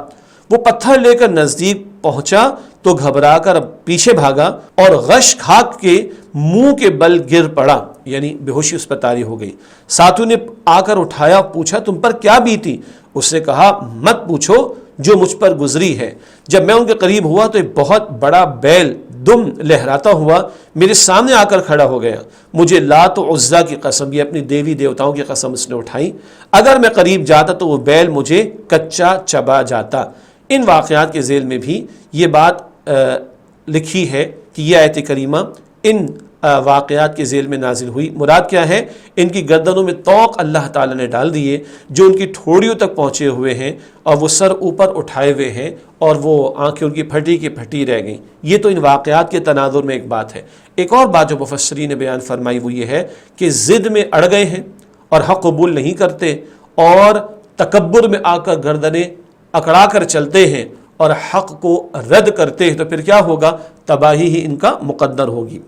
وہ پتھر لے کر نزدیک پہنچا تو گھبرا کر پیچھے بھاگا اور غش کھا کے منہ کے بل گر پڑا، یعنی بے ہوشی اس پر طاری ہو گئی۔ ساتھیوں نے آ کر اٹھایا، پوچھا تم پر کیا بیتی؟ اس نے کہا مت پوچھو جو مجھ پر گزری ہے۔ جب میں ان کے قریب ہوا تو ایک بہت بڑا بیل دم لہراتا ہوا میرے سامنے آ کر کھڑا ہو گیا۔ مجھے لات و عزا کی قسم، یہ اپنی دیوی دیوتاؤں کی قسم اس نے اٹھائی، اگر میں قریب جاتا تو وہ بیل مجھے کچا چبا جاتا۔ ان واقعات کے ذیل میں بھی یہ بات لکھی ہے کہ یہ آیت کریمہ ان واقعات کے ذیل میں نازل ہوئی۔ مراد کیا ہے؟ ان کی گردنوں میں طوق اللہ تعالیٰ نے ڈال دیے جو ان کی ٹھوڑیوں تک پہنچے ہوئے ہیں اور وہ سر اوپر اٹھائے ہوئے ہیں اور وہ آنکھیں ان کی پھٹی کی پھٹی رہ گئیں۔ یہ تو ان واقعات کے تناظر میں ایک بات ہے۔ ایک اور بات جو مفسرین نے بیان فرمائی وہ یہ ہے کہ ضد میں اڑ گئے ہیں اور حق قبول نہیں کرتے اور تکبر میں آ کر گردنیں اکڑا کر چلتے ہیں اور حق کو رد کرتے ہیں تو پھر کیا ہوگا؟ تباہی ہی ان کا مقدر ہوگی۔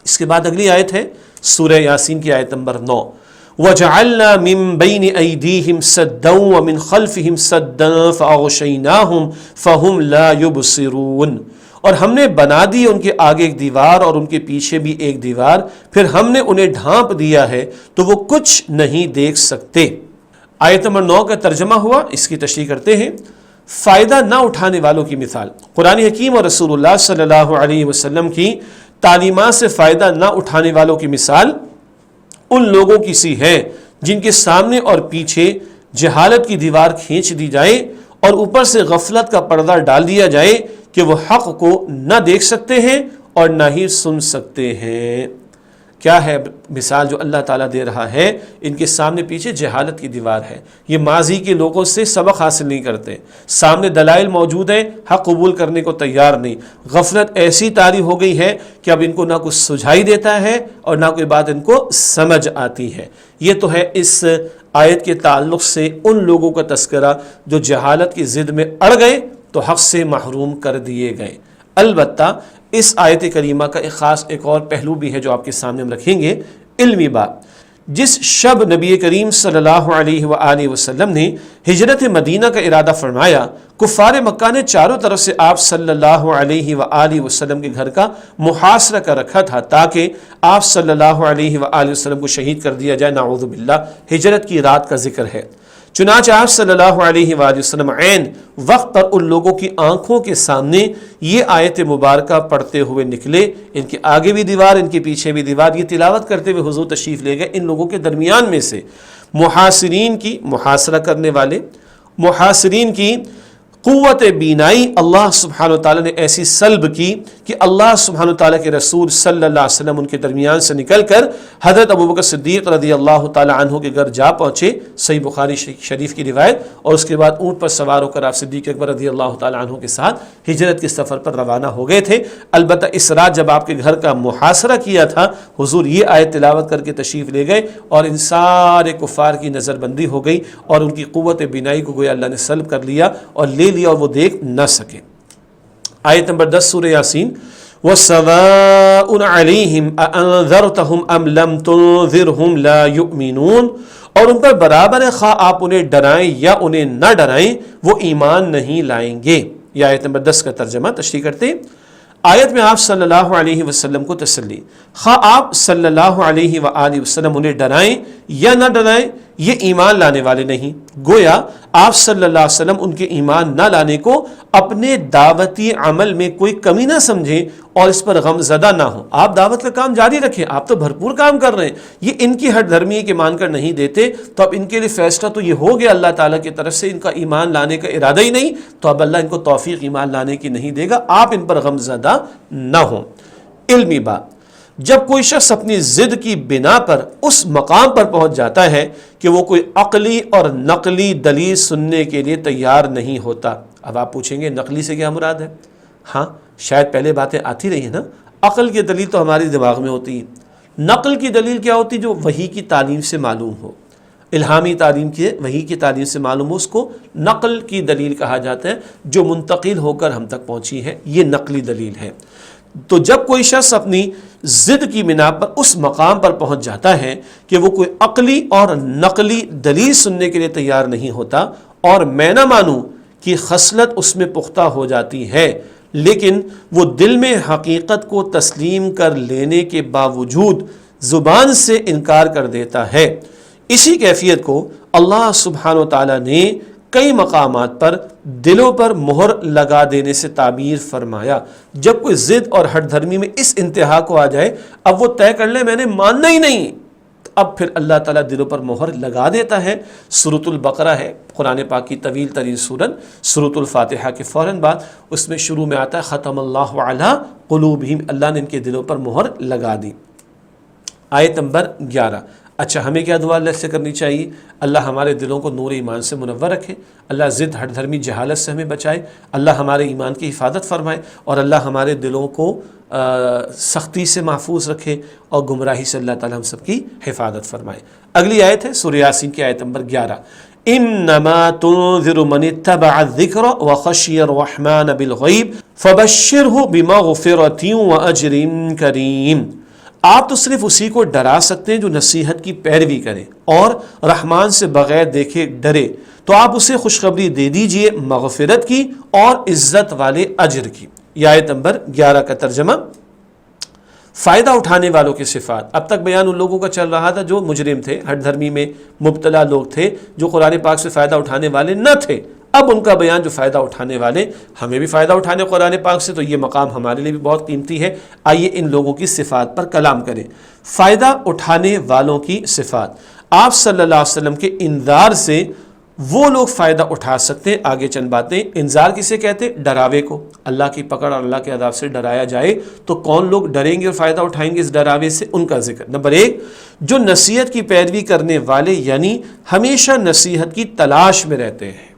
اس کے بعد اگلی آیت ہے سورہ یاسین کی آیت نمبر 9، وَجَعَلْنَا مِن بَيْنِ أَيْدِيهِمْ سَدًّا وَمِنْ خَلْفِهِمْ سَدًّا فَأَغْشَيْنَاهُمْ فَهُمْ لَا يُبْصِرُونَ، اور ہم نے بنا دی ان کے آگے ایک دیوار اور ان کے پیچھے بھی ایک دیوار، پھر ہم نے انہیں ڈھانپ دیا ہے تو وہ کچھ نہیں دیکھ سکتے۔ آیت نمبر 9 کا ترجمہ ہوا، اس کی تشریح کرتے ہیں۔ فائدہ نہ اٹھانے والوں کی مثال، قرآن حکیم اور رسول اللہ صلی اللہ علیہ وسلم کی تعلیمات سے فائدہ نہ اٹھانے والوں کی مثال ان لوگوں کی سی ہے جن کے سامنے اور پیچھے جہالت کی دیوار کھینچ دی جائے اور اوپر سے غفلت کا پردہ ڈال دیا جائے کہ وہ حق کو نہ دیکھ سکتے ہیں اور نہ ہی سن سکتے ہیں۔ کیا ہے مثال جو اللہ تعالیٰ دے رہا ہے؟ ان کے سامنے پیچھے جہالت کی دیوار ہے، یہ ماضی کے لوگوں سے سبق حاصل نہیں کرتے، سامنے دلائل موجود ہیں، حق قبول کرنے کو تیار نہیں، غفلت ایسی طاری ہو گئی ہے کہ اب ان کو نہ کچھ سجھائی دیتا ہے اور نہ کوئی بات ان کو سمجھ آتی ہے۔ یہ تو ہے اس آیت کے تعلق سے ان لوگوں کا تذکرہ جو جہالت کی ضد میں اڑ گئے تو حق سے محروم کر دیے گئے۔ البتہ اس آیت کریمہ کا ایک خاص ایک اور پہلو بھی ہے جو آپ کے سامنے ہم رکھیں گے، علمی بات۔ جس شب نبی کریم صلی اللہ علیہ وآلہ وسلم نے ہجرت مدینہ کا ارادہ فرمایا، کفار مکہ نے چاروں طرف سے آپ صلی اللہ علیہ وآلہ وسلم کے گھر کا محاصرہ کر رکھا تھا تاکہ آپ صلی اللہ علیہ وآلہ وسلم کو شہید کر دیا جائے، نعوذ باللہ۔ ہجرت کی رات کا ذکر ہے۔ چنانچہ آپ صلی اللہ علیہ وآلہ وسلم عین وقت پر ان لوگوں کی آنکھوں کے سامنے یہ آیت مبارکہ پڑھتے ہوئے نکلے، ان کے آگے بھی دیوار ان کے پیچھے بھی دیوار، یہ تلاوت کرتے ہوئے حضور تشریف لے گئے۔ ان لوگوں کے درمیان میں سے محاصرین کی محاصرہ کرنے والے، محاصرین کی قوت بینائی اللہ سبحانہ وتعالیٰ نے ایسی سلب کی کہ اللہ سبحانہ وتعالیٰ کے رسول صلی اللہ علیہ وسلم ان کے درمیان سے نکل کر حضرت ابوبکر صدیق رضی اللہ تعالیٰ عنہ کے گھر جا پہنچے، صحیح بخاری شریف کی روایت، اور اس کے بعد اونٹ پر سوار ہو کر آپ صدیق اکبر رضی اللہ تعالیٰ عنہ کے ساتھ ہجرت کے سفر پر روانہ ہو گئے تھے۔ البتہ اس رات جب آپ کے گھر کا محاصرہ کیا تھا، حضور یہ آیت تلاوت کر کے تشریف لے گئے اور ان سارے کفار کی نظر بندی ہو گئی اور ان کی قوت بینائی کو گویا اللہ نے سلب کر لیا اور لے لیا اور وہ دیکھ نہ سکے۔ آیت نمبر 10 سورہ یاسین، وَسَوَاءٌ عَلَيْهِمْ أَأَنذَرْتَهُمْ أَمْ لَمْ تُنذِرْهُمْ لَا يُؤْمِنُونَ، اور ان پر برابر ہے خواہ آپ انہیں ڈرائیں یا انہیں نہ ڈرائیں، وہ ایمان نہیں لائیں گے۔ یہ آیت نمبر 10 کا ترجمہ تشریح کرتے ہیں۔ آیت میں آپ صلی اللہ علیہ وسلم کو تسلی، خواہ آپ صلی اللہ علیہ وآلہ وسلم انہیں ڈرائیں یا نہ ڈرائیں، یہ ایمان لانے والے نہیں۔ گویا آپ صلی اللہ علیہ وسلم ان کے ایمان نہ لانے کو اپنے دعوتی عمل میں کوئی کمی نہ سمجھیں اور اس پر غم زدہ نہ ہوں۔ آپ دعوت کا کام جاری رکھیں، آپ تو بھرپور کام کر رہے ہیں، یہ ان کی ہٹ دھرمی کے مان کر نہیں دیتے تو اب ان کے لیے فیصلہ تو یہ ہو گیا اللہ تعالیٰ کی طرف سے، ان کا ایمان لانے کا ارادہ ہی نہیں، تو اب اللہ ان کو توفیق ایمان لانے کی نہیں دے گا، آپ ان پر غم زدہ نہ ہوں۔ علمی بات، جب کوئی شخص اپنی ضد کی بنا پر اس مقام پر پہنچ جاتا ہے کہ وہ کوئی عقلی اور نقلی دلیل سننے کے لیے تیار نہیں ہوتا۔ اب آپ پوچھیں گے نقلی سے کیا مراد ہے؟ ہاں شاید پہلے باتیں آتی رہی ہیں نا، عقل کی دلیل تو ہماری دماغ میں ہوتی ہے، نقل کی دلیل کیا ہوتی؟ جو وحی کی تعلیم سے معلوم ہو، الہامی تعلیم کی، وحی کی تعلیم سے معلوم ہو، اس کو نقل کی دلیل کہا جاتا ہے، جو منتقل ہو کر ہم تک پہنچی ہے، یہ نقلی دلیل ہے۔ تو جب کوئی شخص اپنی ضد کی بنا پر اس مقام پر پہنچ جاتا ہے کہ وہ کوئی عقلی اور نقلی دلیل سننے کے لیے تیار نہیں ہوتا اور میں نہ مانوں کی خصلت اس میں پختہ ہو جاتی ہے، لیکن وہ دل میں حقیقت کو تسلیم کر لینے کے باوجود زبان سے انکار کر دیتا ہے، اسی کیفیت کو اللہ سبحانہ وتعالیٰ نے کئی مقامات پر دلوں پر مہر لگا دینے سے تعبیر فرمایا۔ جب کوئی ضد اور ہٹ دھرمی میں اس انتہا کو آ جائے، اب وہ طے کر لے میں نے ماننا ہی نہیں، اب پھر اللہ تعالیٰ دلوں پر مہر لگا دیتا ہے۔ سورۃ البقرہ ہے قرآن پاک کی طویل ترین سورت، سورۃ الفاتحہ کے فوراً بعد اس میں شروع میں آتا ہے ختم اللہ علی قلوبہم، اللہ نے ان کے دلوں پر مہر لگا دی۔ آیت نمبر 11۔ اچھا ہمیں کیا دعا اللہ سے کرنی چاہیے؟ اللہ ہمارے دلوں کو نور ایمان سے منور رکھے، اللہ ضد ہٹ دھرمی جہالت سے ہمیں بچائے، اللہ ہمارے ایمان کی حفاظت فرمائے اور اللہ ہمارے دلوں کو سختی سے محفوظ رکھے اور گمراہی سے اللہ تعالی ہم سب کی حفاظت فرمائے۔ اگلی آیت ہے سورہ یاسین کی آیت نمبر 11۔ انما تنذر من اتبع الذکر وخشی الرحمن بالغیب فبشرہ بمغفرۃ واجر کریم۔ آپ تو صرف اسی کو ڈرا سکتے ہیں جو نصیحت کی پیروی کرے اور رحمان سے بغیر دیکھے ڈرے، تو آپ اسے خوشخبری دے دیجئے مغفرت کی اور عزت والے اجر کی۔ یہ آیت نمبر 11 کا ترجمہ۔ فائدہ اٹھانے والوں کی صفات، اب تک بیان ان لوگوں کا چل رہا تھا جو مجرم تھے، ہٹ دھرمی میں مبتلا لوگ تھے، جو قرآن پاک سے فائدہ اٹھانے والے نہ تھے، اب ان کا بیان جو فائدہ اٹھانے والے، ہمیں بھی فائدہ اٹھانے قرآن پاک سے، تو یہ مقام ہمارے لیے بھی بہت قیمتی ہے۔ آئیے ان لوگوں کی صفات پر کلام کریں۔ فائدہ اٹھانے والوں کی صفات، آپ صلی اللہ علیہ وسلم کے انذار سے وہ لوگ فائدہ اٹھا سکتے ہیں۔ آگے چند باتیں۔ انذار کسے کہتے؟ ڈراوے کو، اللہ کی پکڑ اور اللہ کے عذاب سے ڈرایا جائے تو کون لوگ ڈریں گے اور فائدہ اٹھائیں گے اس ڈراوے سے؟ ان کا ذکر۔ نمبر 1، جو نصیحت کی پیروی کرنے والے، یعنی ہمیشہ نصیحت کی تلاش میں رہتے ہیں،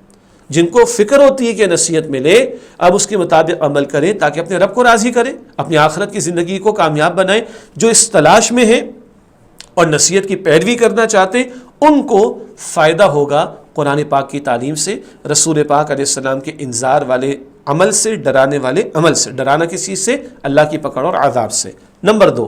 جن کو فکر ہوتی ہے کہ نصیحت ملے، اب اس کے مطابق عمل کریں تاکہ اپنے رب کو راضی کریں، اپنی آخرت کی زندگی کو کامیاب بنائیں۔ جو اس تلاش میں ہیں اور نصیحت کی پیروی کرنا چاہتے ہیں، ان کو فائدہ ہوگا قرآن پاک کی تعلیم سے، رسول پاک علیہ السلام کے انذار والے عمل سے، ڈرانے والے عمل سے۔ ڈرانا کس چیز سے؟ اللہ کی پکڑ اور عذاب سے۔ نمبر 2،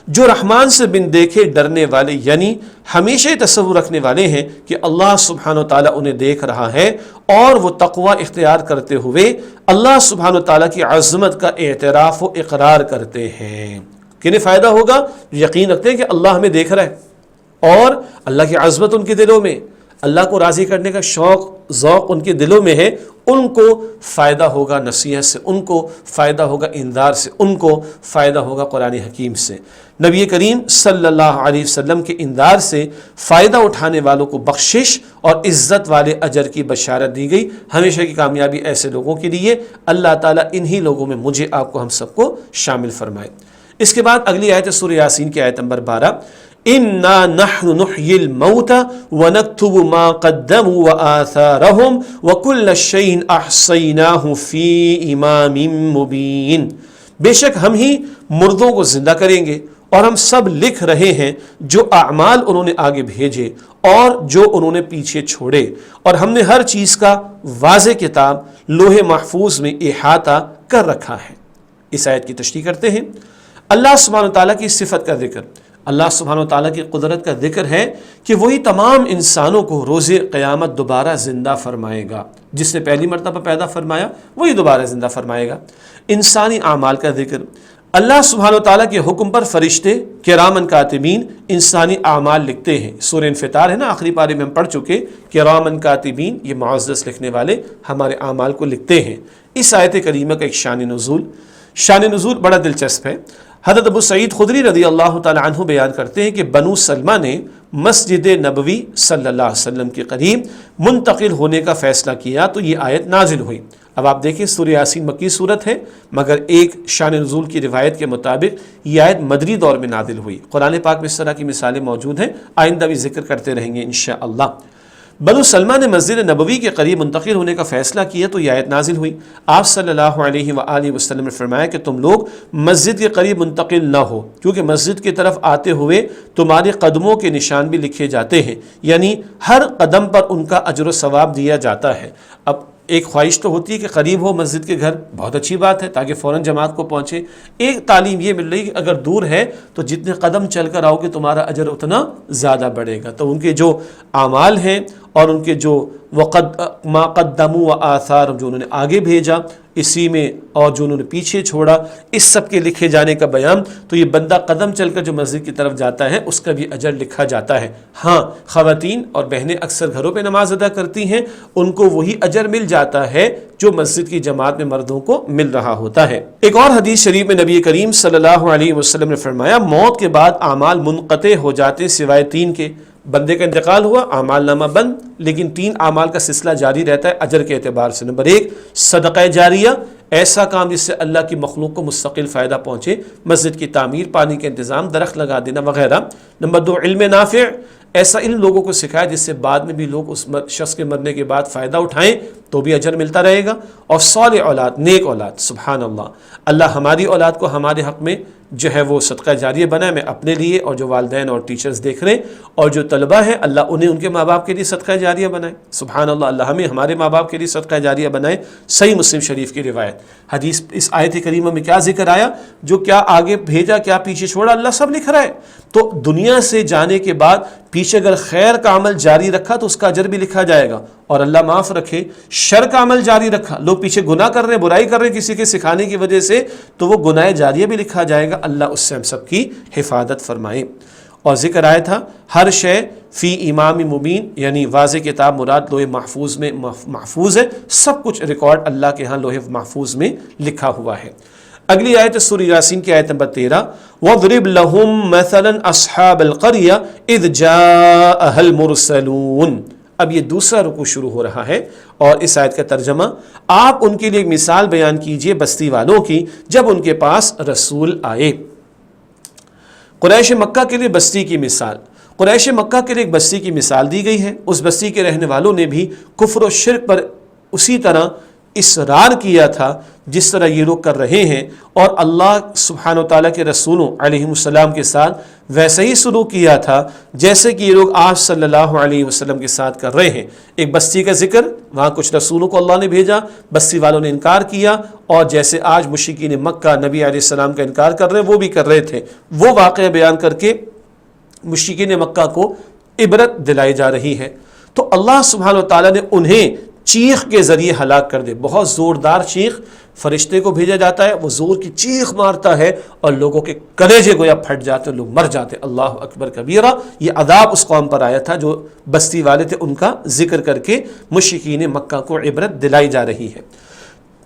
جو رحمان سے بن دیکھے ڈرنے والے، یعنی ہمیشہ تصور رکھنے والے ہیں کہ اللہ سبحانہ و تعالیٰ انہیں دیکھ رہا ہے، اور وہ تقوی اختیار کرتے ہوئے اللہ سبحانہ و تعالیٰ کی عظمت کا اعتراف و اقرار کرتے ہیں۔ کنہیں فائدہ ہوگا؟ یقین رکھتے ہیں کہ اللہ ہمیں دیکھ رہا ہے اور اللہ کی عظمت ان کے دلوں میں، اللہ کو راضی کرنے کا شوق ذوق ان کے دلوں میں ہے، ان کو فائدہ ہوگا نصیحت سے، ان کو فائدہ ہوگا انذار سے، ان کو فائدہ ہوگا قرآن حکیم سے۔ نبی کریم صلی اللہ علیہ وسلم کے انذار سے فائدہ اٹھانے والوں کو بخشش اور عزت والے اجر کی بشارت دی گئی۔ ہمیشہ کی کامیابی ایسے لوگوں کے لیے، اللہ تعالیٰ انہی لوگوں میں مجھے، آپ کو، ہم سب کو شامل فرمائے۔ اس کے بعد اگلی آیت ہے سورہ یاسین کی آیت نمبر 12، اِنَّا نَحْنُ نُحْيِي الْمَوْتَ وَنَكْتُبُ مَا قَدَّمُوا وَآثَارَهُمْ وَكُلَّ شَيْءٍ أَحْصَيْنَاهُ فِي إِمَامٍ مُبِينٍ، بے شک ہم ہی مردوں کو زندہ کریں گے اور ہم سب لکھ رہے ہیں جو اعمال انہوں نے آگے بھیجے اور جو انہوں نے پیچھے چھوڑے، اور ہم نے ہر چیز کا واضح کتاب لوح محفوظ میں احاطہ کر رکھا ہے۔ اس آیت کی تشریح کرتے ہیں۔ اللہ سبحانہ وتعالیٰ کی صفت کا ذکر، اللہ سبحانہ وتعالیٰ کی قدرت کا ذکر ہے کہ وہی تمام انسانوں کو روز قیامت دوبارہ زندہ فرمائے گا۔ جس نے پہلی مرتبہ پیدا فرمایا وہی دوبارہ زندہ فرمائے گا۔ انسانی اعمال کا ذکر، اللہ سبحانہ وتعالیٰ کے حکم پر فرشتے کرامن کاتبین انسانی اعمال لکھتے ہیں۔ سورہ انفطار ہے نا، آخری پارے میں ہم پڑھ چکے، کرامن کاتبین، یہ معزز لکھنے والے ہمارے اعمال کو لکھتے ہیں۔ اس آیت کریمہ کا ایک شان نزول بڑا دلچسپ ہے۔ حضرت ابو سعید خدری رضی اللہ تعالی عنہ بیان کرتے ہیں کہ بنو سلمہ نے مسجد نبوی صلی اللہ علیہ وسلم کے قریب منتقل ہونے کا فیصلہ کیا تو یہ آیت نازل ہوئی۔ اب آپ دیکھیں سورہ یاسین مکی صورت ہے، مگر ایک شان نزول کی روایت کے مطابق یہ آیت مدنی دور میں نازل ہوئی۔ قرآن پاک میں اس طرح کی مثالیں موجود ہیں، آئندہ بھی ذکر کرتے رہیں گے انشاءاللہ۔ بنو سلمہ نے مسجد نبوی کے قریب منتقل ہونے کا فیصلہ کیا تو یہ آیت نازل ہوئی۔ آپ صلی اللہ علیہ وآلہ وسلم نے فرمایا کہ تم لوگ مسجد کے قریب منتقل نہ ہو، کیونکہ مسجد کی طرف آتے ہوئے تمہارے قدموں کے نشان بھی لکھے جاتے ہیں، یعنی ہر قدم پر ان کا اجر و ثواب دیا جاتا ہے۔ اب ایک خواہش تو ہوتی ہے کہ قریب ہو مسجد کے گھر، بہت اچھی بات ہے تاکہ فوراً جماعت کو پہنچے۔ ایک تعلیم یہ مل رہی کہ اگر دور ہے تو جتنے قدم چل کر آؤ گے تمہارا اجر اتنا زیادہ بڑھے گا۔ تو ان کے جو اعمال ہیں اور ان کے جو ما قدموا و آثار، جو انہوں نے آگے بھیجا اسی میں، اور جو انہوں نے پیچھے چھوڑا، اس سب کے لکھے جانے کا بیان۔ تو یہ بندہ قدم چل کر جو مسجد کی طرف جاتا ہے اس کا بھی اجر لکھا جاتا ہے۔ ہاں، خواتین اور بہنیں اکثر گھروں پہ نماز ادا کرتی ہیں، ان کو وہی اجر مل جاتا ہے جو مسجد کی جماعت میں مردوں کو مل رہا ہوتا ہے۔ ایک اور حدیث شریف میں نبی کریم صلی اللہ علیہ وسلم نے فرمایا، موت کے بعد اعمال منقطع ہو جاتے سوائے 3 کے۔ بندے کا انتقال ہوا، اعمال نامہ بند، لیکن 3 اعمال کا سلسلہ جاری رہتا ہے اجر کے اعتبار سے۔ نمبر 1 صدقہ جاریہ، ایسا کام جس سے اللہ کی مخلوق کو مستقل فائدہ پہنچے، مسجد کی تعمیر، پانی کا انتظام، درخت لگا دینا وغیرہ۔ نمبر 2 علم نافع، ایسا علم لوگوں کو سکھائے جس سے بعد میں بھی لوگ اس شخص کے مرنے کے بعد فائدہ اٹھائیں تو بھی اجر ملتا رہے گا۔ اور صالح اولاد، نیک اولاد، سبحان اللہ، اللہ ہماری اولاد کو ہمارے حق میں جو ہے وہ صدقہ جاریہ بنائے، میں اپنے لیے اور جو والدین اور ٹیچرز دیکھ رہے ہیں اور جو طلبہ ہیں، اللہ انہیں ان کے ماں باپ کے لیے صدقہ جاریہ بنائے۔ سبحان اللہ، اللہ ہمیں ہمارے ماں باپ کے لیے صدقہ جاریہ بنائے۔ صحیح مسلم شریف کی روایت حدیث، اس آیت کریمہ میں کیا ذکر آیا؟ جو کیا آگے بھیجا، کیا پیچھے چھوڑا، اللہ سب لکھ رہا ہے۔ تو دنیا سے جانے کے بعد پیچھے اگر خیر کا عمل جاری رکھا تو اس کا اجر بھی لکھا جائے گا، اور اللہ معاف رکھے شر کا عمل جاری رکھا، لوگ پیچھے گناہ کر رہے ہیں، برائی کر رہے ہیں کسی کے سکھانے کی وجہ سے، تو وہ گناہ جاریہ بھی لکھا جائے گا۔ اللہ اس سے ہم سب کی حفاظت فرمائے۔ اور ذکر آیا تھا ہر شے فی امام مبین، یعنی واضح کتاب مراد لوح محفوظ میں محفوظ ہے، سب کچھ ریکارڈ اللہ کے ہاں لوح محفوظ میں لکھا ہوا ہے۔ اگلی آیت سورہ یاسین کی آیت نمبر 13، وَاضْرِبْ لَهُمْ مَثَلًا أَصْحَابَ الْقَرْيَةِ إِذْ جَاءَهَا الْمُرْسَلُونَ۔ اب یہ دوسرا رکوع شروع ہو رہا ہے، اور اس آیت کا ترجمہ، آپ ان کے لیے ایک مثال بیان کیجئے بستی والوں کی جب ان کے پاس رسول آئے۔ قریش مکہ کے لیے بستی کی مثال، قریش مکہ کے لیے ایک بستی کی مثال دی گئی ہے۔ اس بستی کے رہنے والوں نے بھی کفر و شرک پر اسی طرح اصرار کیا تھا جس طرح یہ لوگ کر رہے ہیں، اور اللہ سبحانہ و تعالیٰ کے رسولوں علیہ السلام کے ساتھ ویسے ہی سلوک کیا تھا جیسے کہ یہ لوگ آپ صلی اللہ علیہ وسلم کے ساتھ کر رہے ہیں۔ ایک بستی کا ذکر، وہاں کچھ رسولوں کو اللہ نے بھیجا، بستی والوں نے انکار کیا، اور جیسے آج مشرکین مکہ نبی علیہ السلام کا انکار کر رہے ہیں وہ بھی کر رہے تھے، وہ واقعہ بیان کر کے مشرکین مکہ کو عبرت دلائی جا رہی ہے۔ تو اللہ سبحانہ و تعالیٰ نے انہیں چیخ کے ذریعے ہلاک کر دے. بہت زوردار چیخ، فرشتے کو بھیجا جاتا ہے، وہ زور کی چیخ مارتا ہے اور لوگوں کے کلیجے گویا پھٹ جاتے، لوگ مر جاتے. اللہ اکبر کبیرہ. یہ عذاب اس قوم پر آیا تھا جو بستی والے تھے، ان کا ذکر کر کے مشرکین مکہ کو عبرت دلائی جا رہی ہے.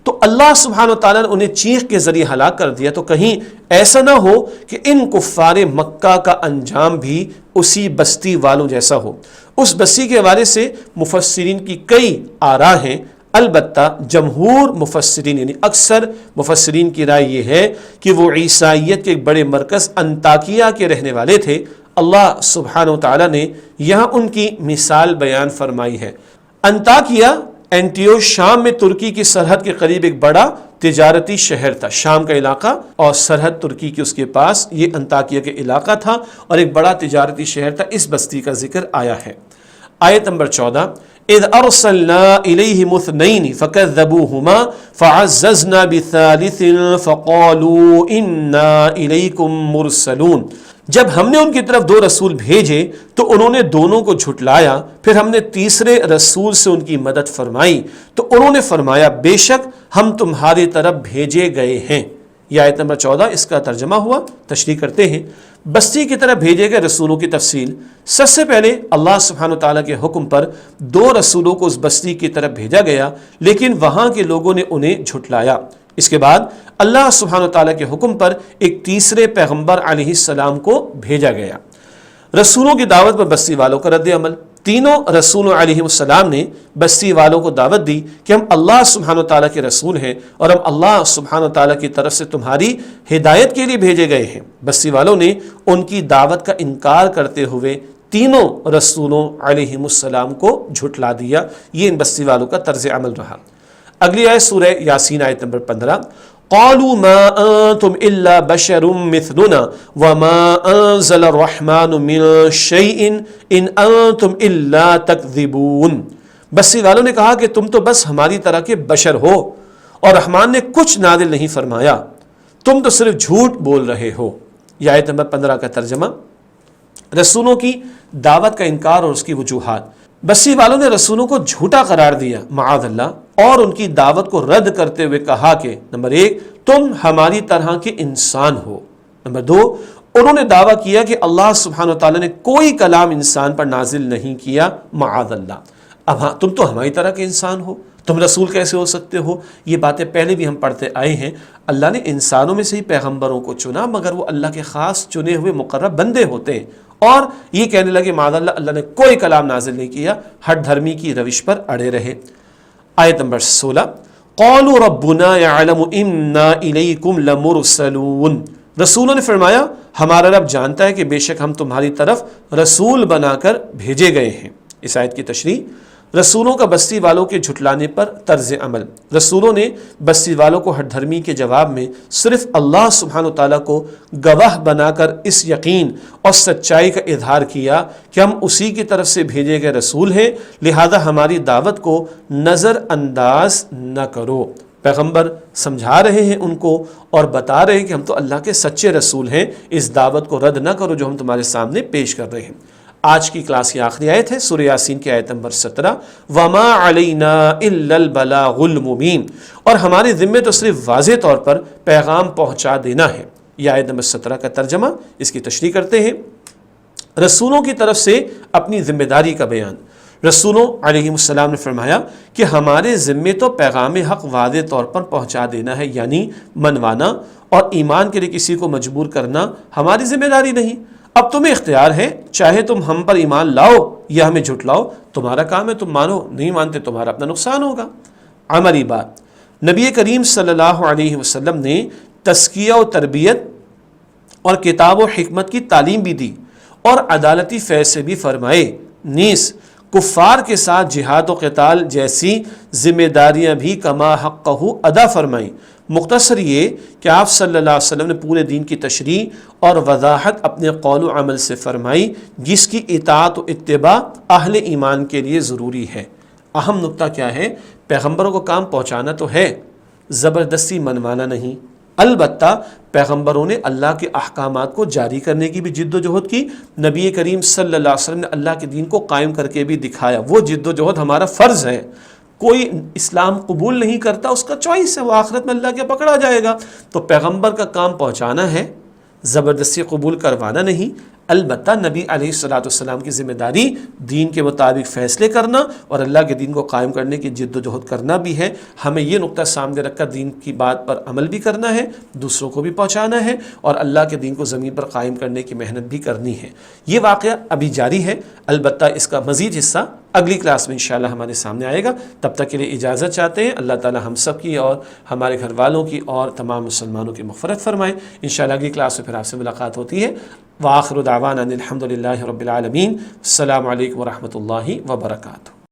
تو اللہ سبحانہ وتعالیٰ نے انہیں چیخ کے ذریعے ہلاک کر دیا. تو کہیں ایسا نہ ہو کہ ان کفار مکہ کا انجام بھی اسی بستی والوں جیسا ہو. اس بستی کے حوالے سے مفسرین کی کئی آراء ہیں، البتہ جمہور مفسرین یعنی اکثر مفسرین کی رائے یہ ہے کہ وہ عیسائیت کے ایک بڑے مرکز انطاکیہ کے رہنے والے تھے. اللہ سبحانہ وتعالیٰ نے یہاں ان کی مثال بیان فرمائی ہے. انطاکیہ اینٹیو شام میں ترکی کی سرحد کے قریب ایک بڑا تجارتی شہر تھا. شام کا علاقہ اور سرحد ترکی کی اس کے پاس یہ انطاکیہ کے علاقہ تھا اور ایک بڑا تجارتی شہر تھا. اس بستی کا ذکر آیا ہے. آیت نمبر 14 اذ ارسلنا الیہم اثنین فکذبوہما فعززنا بثالث فقالوا انا الیکم مرسلون. جب ہم نے ان کی طرف 2 رسول بھیجے تو انہوں نے دونوں کو جھٹلایا، پھر ہم نے تیسرے رسول سے ان کی مدد فرمائی تو انہوں نے فرمایا بے شک ہم تمہاری طرف بھیجے گئے ہیں. یہ آیت نمبر 14 اس کا ترجمہ ہوا. تشریح کرتے ہیں. بستی کی طرف بھیجے گئے رسولوں کی تفصیل. سب سے پہلے اللہ سبحانہ وتعالیٰ کے حکم پر 2 رسولوں کو اس بستی کی طرف بھیجا گیا، لیکن وہاں کے لوگوں نے انہیں جھٹلایا. اس کے بعد اللہ سبحانہ وتعالیٰ کے حکم پر ایک تیسرے پیغمبر علیہ السلام کو بھیجا گیا. رسولوں کی دعوت پر بستی والوں کا رد عمل. تینوں رسولوں علیہ السلام نے بستی والوں کو دعوت دی کہ ہم اللہ سبحانہ وتعالیٰ کے رسول ہیں اور ہم اللہ سبحانہ وتعالیٰ کی طرف سے تمہاری ہدایت کے لیے بھیجے گئے ہیں. بستی والوں نے ان کی دعوت کا انکار کرتے ہوئے تینوں رسولوں علیہ السلام کو جھٹلا دیا. یہ ان بستی والوں کا طرز عمل رہا. اگلی آیت سورہ یاسین آیت نمبر 15 قالوا ما انتم الا بشر مثلنا وما انزل الرحمن من شيء ان انتم الا تكذبون. بستی والوں نے کہا کہ تم تو بس ہماری طرح کے بشر ہو اور رحمان نے کچھ نازل نہیں فرمایا، تم تو صرف جھوٹ بول رہے ہو. یہ آیت نمبر 15 کا ترجمہ. رسولوں کی دعوت کا انکار اور اس کی وجوہات. بستی والوں نے رسولوں کو جھوٹا قرار دیا معاذ اللہ، اور ان کی دعوت کو رد کرتے ہوئے کہا کہ نمبر 1 تم ہماری طرح کے انسان ہو. نمبر 2 انہوں نے دعویٰ کیا کہ اللہ سبحانہ وتعالیٰ نے کوئی کلام انسان پر نازل نہیں کیا معاذ اللہ. اب ہاں تم تو ہماری طرح کے انسان ہو، تم رسول کیسے ہو سکتے ہو؟ یہ باتیں پہلے بھی ہم پڑھتے آئے ہیں. اللہ نے انسانوں میں سے ہی پیغمبروں کو چنا، مگر وہ اللہ کے خاص چنے ہوئے مقرب بندے ہوتے ہیں. اور یہ کہنے لگے معاذ اللہ اللہ نے کوئی کلام نازل نہیں کیا، ہر دھرمی کی روش پر اڑے رہے. آیت نمبر 16 قالوا ربنا يعلم انا الیکم لمرسلون. رسولوں نے فرمایا ہمارا رب جانتا ہے کہ بے شک ہم تمہاری طرف رسول بنا کر بھیجے گئے ہیں. اس آیت کی تشریح. رسولوں کا بستی والوں کے جھٹلانے پر طرز عمل. رسولوں نے بستی والوں کو ہر دھرمی کے جواب میں صرف اللہ سبحانہ وتعالیٰ کو گواہ بنا کر اس یقین اور سچائی کا اظہار کیا کہ ہم اسی کی طرف سے بھیجے گئے رسول ہیں، لہذا ہماری دعوت کو نظر انداز نہ کرو. پیغمبر سمجھا رہے ہیں ان کو اور بتا رہے ہیں کہ ہم تو اللہ کے سچے رسول ہیں، اس دعوت کو رد نہ کرو جو ہم تمہارے سامنے پیش کر رہے ہیں. آج کی کلاس کی آخری آیت ہے سورہ یاسین کی آیت نمبر 17 وَمَا عَلَيْنَا إِلَّا الْبَلَاغُ الْمُبِينُ. اور ہمارے ذمے تو صرف واضح طور پر پیغام پہنچا دینا ہے. یہ آیت نمبر 17 کا ترجمہ. اس کی تشریح کرتے ہیں. رسولوں کی طرف سے اپنی ذمہ داری کا بیان. رسولوں علیہ السلام نے فرمایا کہ ہمارے ذمے تو پیغام حق واضح طور پر پہنچا دینا ہے، یعنی منوانا اور ایمان کے لیے کسی کو مجبور کرنا ہماری ذمہ داری نہیں. اب تمہیں اختیار ہے، چاہے تم ہم پر ایمان لاؤ یا ہمیں جھٹلاؤ، تمہارا کام ہے، تم مانو، نہیں مانتے تمہارا اپنا نقصان ہوگا. عملی بات. نبی کریم صلی اللہ علیہ وسلم نے تزکیہ و تربیت اور کتاب و حکمت کی تعلیم بھی دی اور عدالتی فیصلے بھی فرمائے. نیز کفار کے ساتھ جہاد و قتال جیسی ذمہ داریاں بھی کما حقہ ادا فرمائیں. مختصر یہ کہ آپ صلی اللہ علیہ وسلم نے پورے دین کی تشریح اور وضاحت اپنے قول و عمل سے فرمائی، جس کی اطاعت و اتباع اہل ایمان کے لیے ضروری ہے. اہم نقطہ کیا ہے؟ پیغمبروں کو کام پہنچانا تو ہے، زبردستی منوانا نہیں. البتہ پیغمبروں نے اللہ کے احکامات کو جاری کرنے کی بھی جد و جہد کی. نبی کریم صلی اللہ علیہ وسلم نے اللہ کے دین کو قائم کر کے بھی دکھایا. وہ جد و جہد ہمارا فرض ہے. کوئی اسلام قبول نہیں کرتا، اس کا چوائس ہے، وہ آخرت میں اللہ کے پکڑا جائے گا۔ تو پیغمبر کا کام پہنچانا ہے، زبردستی قبول کروانا نہیں۔ البتہ نبی علیہ الصلوۃ والسلام کی ذمہ داری دین کے مطابق فیصلے کرنا اور اللہ کے دین کو قائم کرنے کی جد و جہد کرنا بھی ہے۔ ہمیں یہ نقطہ سامنے رکھ کر دین کی بات پر عمل بھی کرنا ہے، دوسروں کو بھی پہنچانا ہے، اور اللہ کے دین کو زمین پر قائم کرنے کی محنت بھی کرنی ہے۔ یہ واقعہ ابھی جاری ہے، البتہ اس کا مزید حصہ اگلی کلاس میں انشاءاللہ ہمارے سامنے آئے گا۔ تب تک کے لیے اجازت چاہتے ہیں۔ اللہ تعالی ہم سب کی اور ہمارے گھر والوں کی اور تمام مسلمانوں کی مغفرت فرمائے۔ انشاءاللہ اگلی کلاس میں پھر آپ سے ملاقات ہوتی ہے۔ وآخر دعوانا ان الحمد للہ رب العالمین۔ السلام علیکم ورحمۃ اللہ وبرکاتہ۔